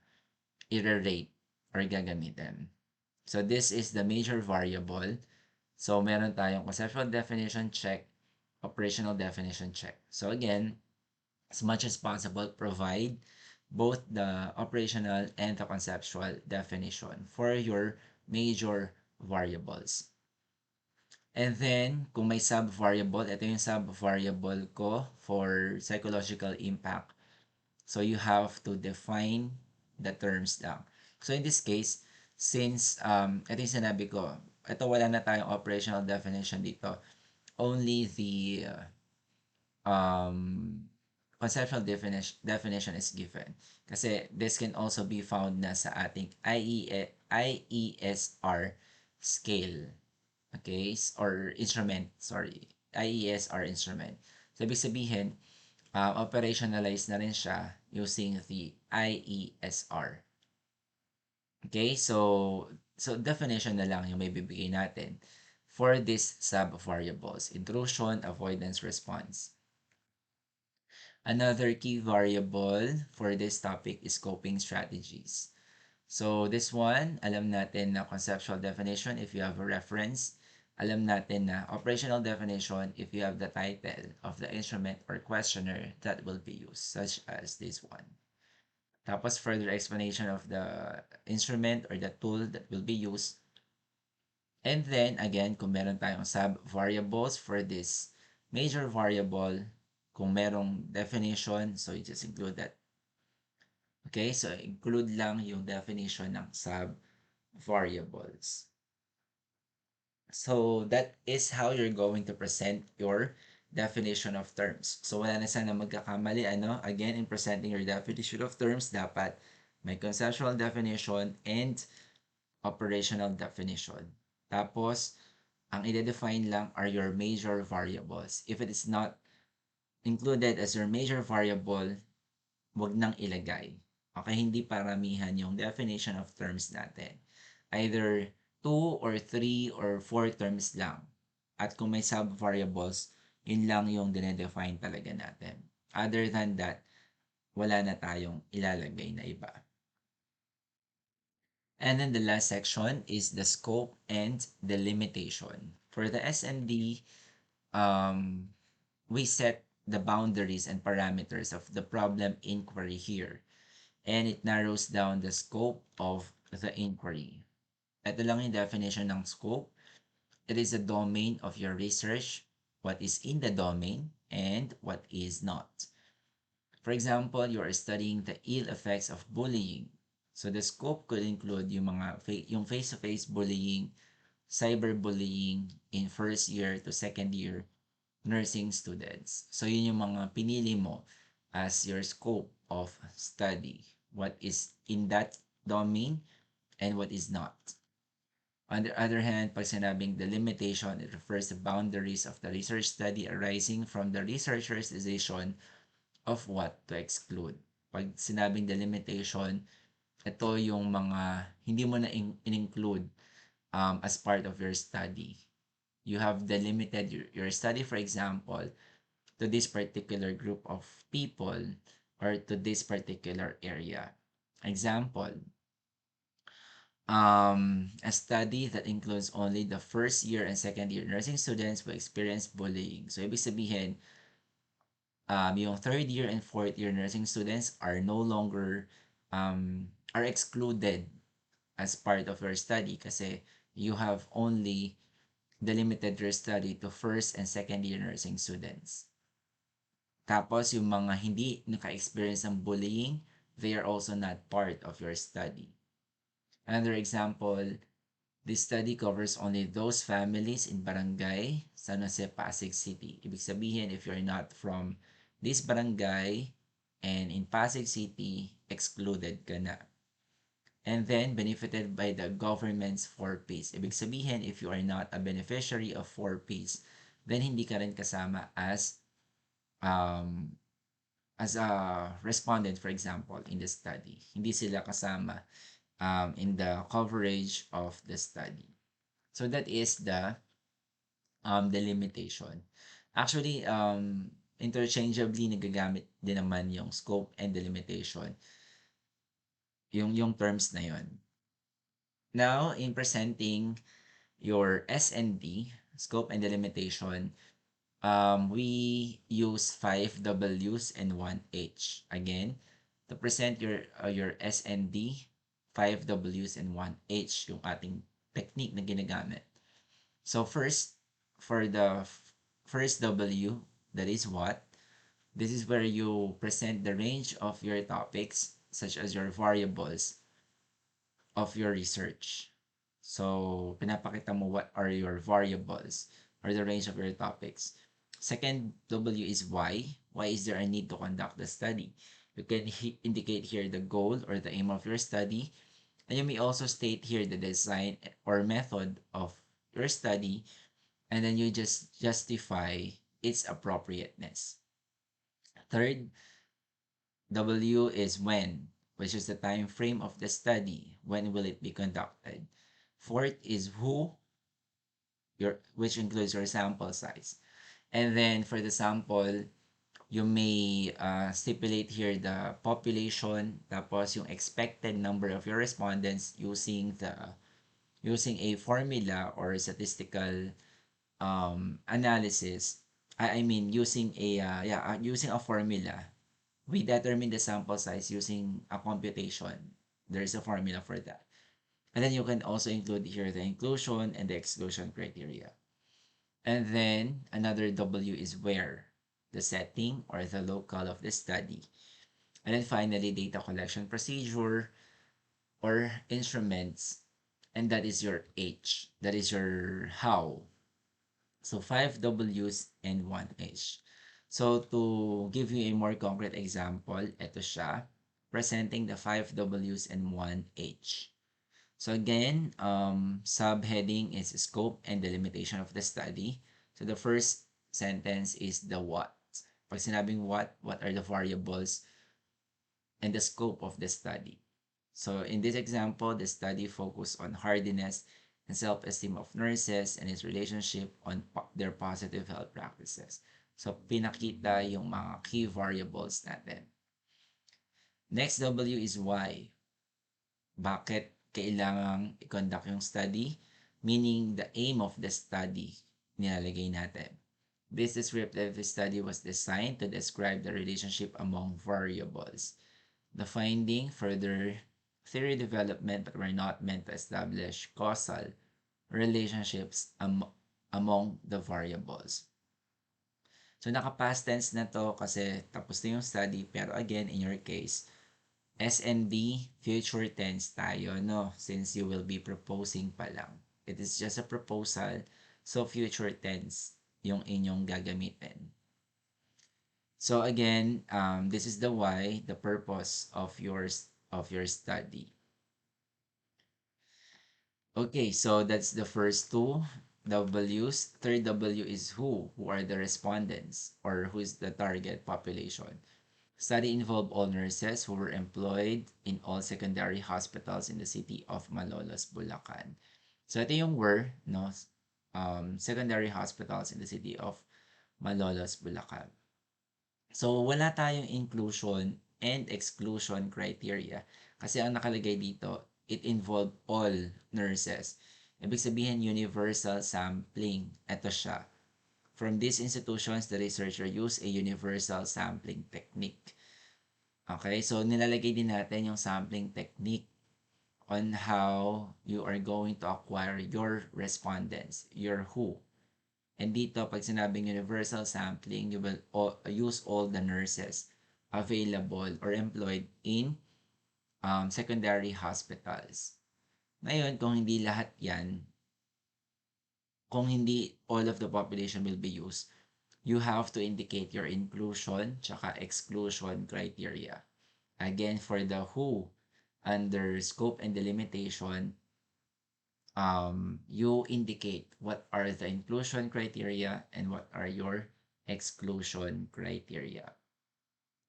i-rate or gagamitin. So this is the major variable. So meron tayong conceptual definition check, operational definition check. So again, as much as possible, provide both the operational and the conceptual definition for your major variables. And then, kung may sub-variable, ito yung sub-variable ko for psychological impact. So, you have to define the terms lang. So, in this case, since ito yung sinabi ko, ito wala na tayong operational definition dito. Only the um, conceptual definition is given. Kasi this can also be found na sa ating IESR scale. Okay? Or instrument, sorry. IESR instrument. So, ibig sabihin, operationalize na rin siya using the IESR. Okay? So definition na lang yung may bibigay natin for these sub-variables. Intrusion, avoidance, response. Another key variable for this topic is coping strategies. So this one, alam natin na conceptual definition if you have a reference. Alam natin na operational definition if you have the title of the instrument or questionnaire that will be used, such as this one. Tapos further explanation of the instrument or the tool that will be used. And then, again, kung meron tayong sub-variables for this major variable, kung merong definition, so you just include that. Okay, so include lang yung definition ng sub-variables. So that is how you're going to present your definition of terms. So wala na sana magkakamali, ano? Again, in presenting your definition of terms, dapat may conceptual definition and operational definition. Tapos, ang i-define lang are your major variables. If it is not included as your major variable, wag nang ilagay. Okay, hindi paramihan yung definition of terms natin. Either 2 or 3 or 4 terms lang. At kung may sub-variables, yun lang yung dinedefine talaga natin. Other than that, wala na tayong ilalagay na iba. And then the last section is the scope and delimitation. For the SND, we set the boundaries and parameters of the problem inquiry here. And it narrows down the scope of the inquiry. Ito lang yung definition ng scope. It is a domain of your research what is in the domain, and what is not. For example, you are studying the ill effects of bullying. So the scope could include yung face-to-face bullying, cyberbullying in first year to second year nursing students. So yun yung mga pinili mo as your scope of study. What is in that domain and what is not. On the other hand, pag sinabing delimitation, it refers to boundaries of the research study arising from the researcher's decision of what to exclude. Pag sinabing delimitation, ito yung mga hindi mo na in-include as part of your study. You have delimited your study, for example, to this particular group of people or to this particular area. Example, a study that includes only the first year and second year nursing students will experience bullying. So, ibig sabihin, yung third year and fourth year nursing students are no longer, are excluded as part of your study kasi you have only delimited your study to first and second year nursing students. Tapos, yung mga hindi naka-experience ng bullying, they are also not part of your study. Another example, this study covers only those families in Barangay San Jose, Pasig City. Ibig sabihin, if you're not from this barangay and in Pasig City, excluded ka na. And then, benefited by the government's 4Ps. Ibig sabihin, if you are not a beneficiary of 4Ps, then hindi ka rin kasama um, as a respondent, for example, in the study. Hindi sila kasama in the coverage of the study. So that is the delimitation. Actually, interchangeably nagagamit din naman yung scope and delimitation, yung terms na yon. Now, in presenting your S&D, scope and delimitation, we use 5 W's and 1 H. Again, to present your S&D, 5 W's and 1 H yung ating technique na ginagamit. So first, for the first W, that is what? This is where you present the range of your topics, such as your variables of your research. So, pinapakita mo what are your variables or the range of your topics. Second W is why. Why is there a need to conduct the study? You can indicate here the goal or the aim of your study. And you may also state here the design or method of your study. And then you just justify its appropriateness. Third W is when, which is the time frame of the study. When will it be conducted? Fourth is who, which includes your sample size. And then for the sample, you may stipulate here the population, tapos yung expected number of your respondents using a formula or statistical analysis. I mean using a formula. We determine the sample size using a computation. There is a formula for that. And then you can also include here the inclusion and the exclusion criteria. And then another W is where, the setting or the locale of the study. And then finally, data collection procedure or instruments. And that is your H. That is your how. So 5 W's and 1 H. So to give you a more concrete example, ito siya, presenting the 5 W's and 1 H. So again, subheading is scope and delimitation of the study. So the first sentence is the what. Pag sinabing what are the variables and the scope of the study? So in this example, the study focused on hardiness and self-esteem of nurses and its relationship on their positive health practices. So pinakita yung mga key variables natin. Next W is why. Bakit kailangang i-conduct yung study? Meaning the aim of the study nilalagay natin. This descriptive study was designed to describe the relationship among variables. The finding further theory development but were not meant to establish causal relationships among the variables. So, naka-past tense na to kasi tapos na yung study. Pero again, in your case, SND, future tense tayo, no? Since you will be proposing pa lang. It is just a proposal. So, future tense yung inyong gagamitin. So, again, this is the why, the purpose of your study. Okay, so that's the first two W's. Third W is who. Who are the respondents or who is the target population? Study involved all nurses who were employed in all secondary hospitals in the city of Malolos, Bulacan. So ito yung were, no? Secondary hospitals in the city of Malolos, Bulacan. So wala tayong inclusion and exclusion criteria kasi ang nakalagay dito, it involved all nurses. Ibig sabihin universal sampling. Ito siya. From these institutions, the researcher used a universal sampling technique. Okay, so nilalagay din natin yung sampling technique on how you are going to acquire your respondents, your who. And dito, pag sinabing universal sampling, you will use all the nurses available or employed in secondary hospitals. Ngayon, kung hindi lahat yan, kung hindi all of the population will be used, you have to indicate your inclusion tsaka exclusion criteria. Again, for the who, under scope and delimitation, you indicate what are the inclusion criteria and what are your exclusion criteria.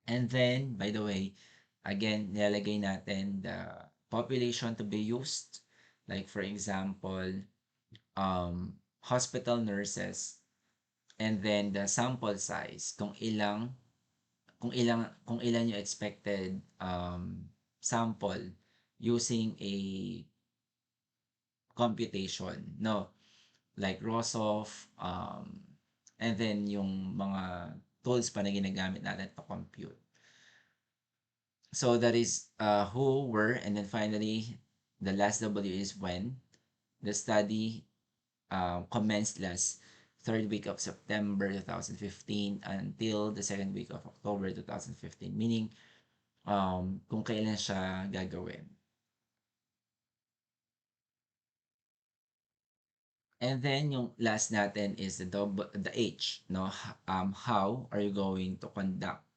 And then, by the way, again, nilalagay natin the population to be used. Like for example, hospital nurses, and then the sample size, kung ilan yung expected sample using a computation, no? Like Rosoff, and then yung mga tools pa na ginagamit natin to compute. So that is who, were, and then finally, the last W is when. The study commenced last third week of September 2015 until the second week of October 2015. Meaning, kung kailan siya gagawin. And then yung last natin is the H, no? How are you going to conduct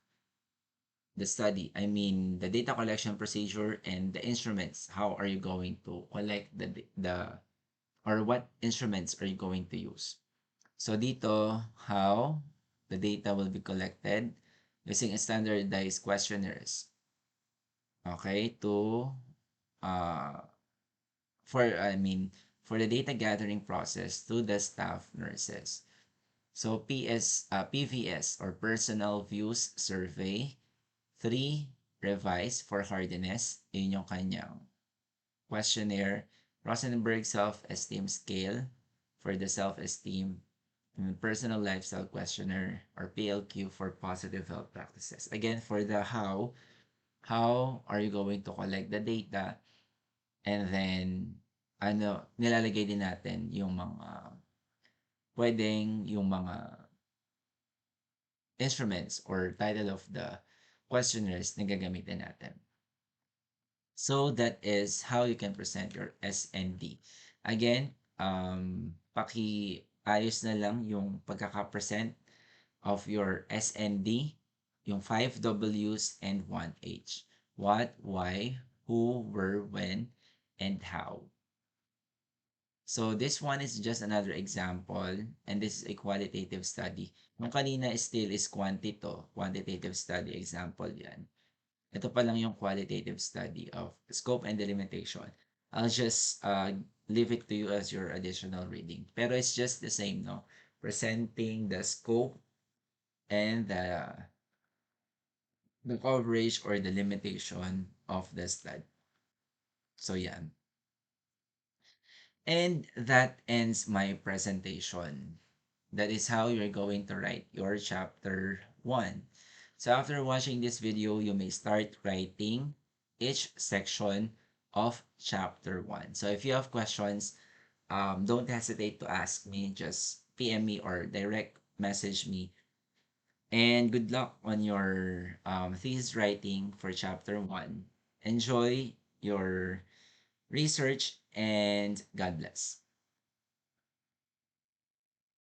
the study? I mean, the data collection procedure and the instruments. How are you going to collect the or what instruments are you going to use? So dito, how the data will be collected using standardized questionnaires. Okay, to uh for the data gathering process to the staff nurses. So PVS or Personal Views Survey, 3 revise for hardiness, yun yung kanyang questionnaire. Rosenberg Self-Esteem Scale for the self-esteem, and Personal Lifestyle Questionnaire or PLQ for positive health practices. Again, for the how are you going to collect the data? And then, nilalagay din natin yung yung mga instruments or title of the questionnaires na gagamitin natin. So that is how you can present your SND. Again, paki-ayos na lang yung pagkaka-present of your SND, yung 5 Ws and 1 H. What, why, who, where, when, and how. So this one is just another example, and this is a qualitative study. Yung kanina still is quantitative study example yan. Ito pa lang yung qualitative study of scope and delimitation. I'll just leave it to you as your additional reading. Pero it's just the same, no? Presenting the scope and the coverage or the limitation of the study. So yan. And that ends my presentation. That is how you're going to write your chapter 1. So after watching this video, you may start writing each section of chapter 1. So if you have questions, don't hesitate to ask me. Just PM me or direct message me And good luck on your thesis writing for chapter 1. Enjoy your research and God bless.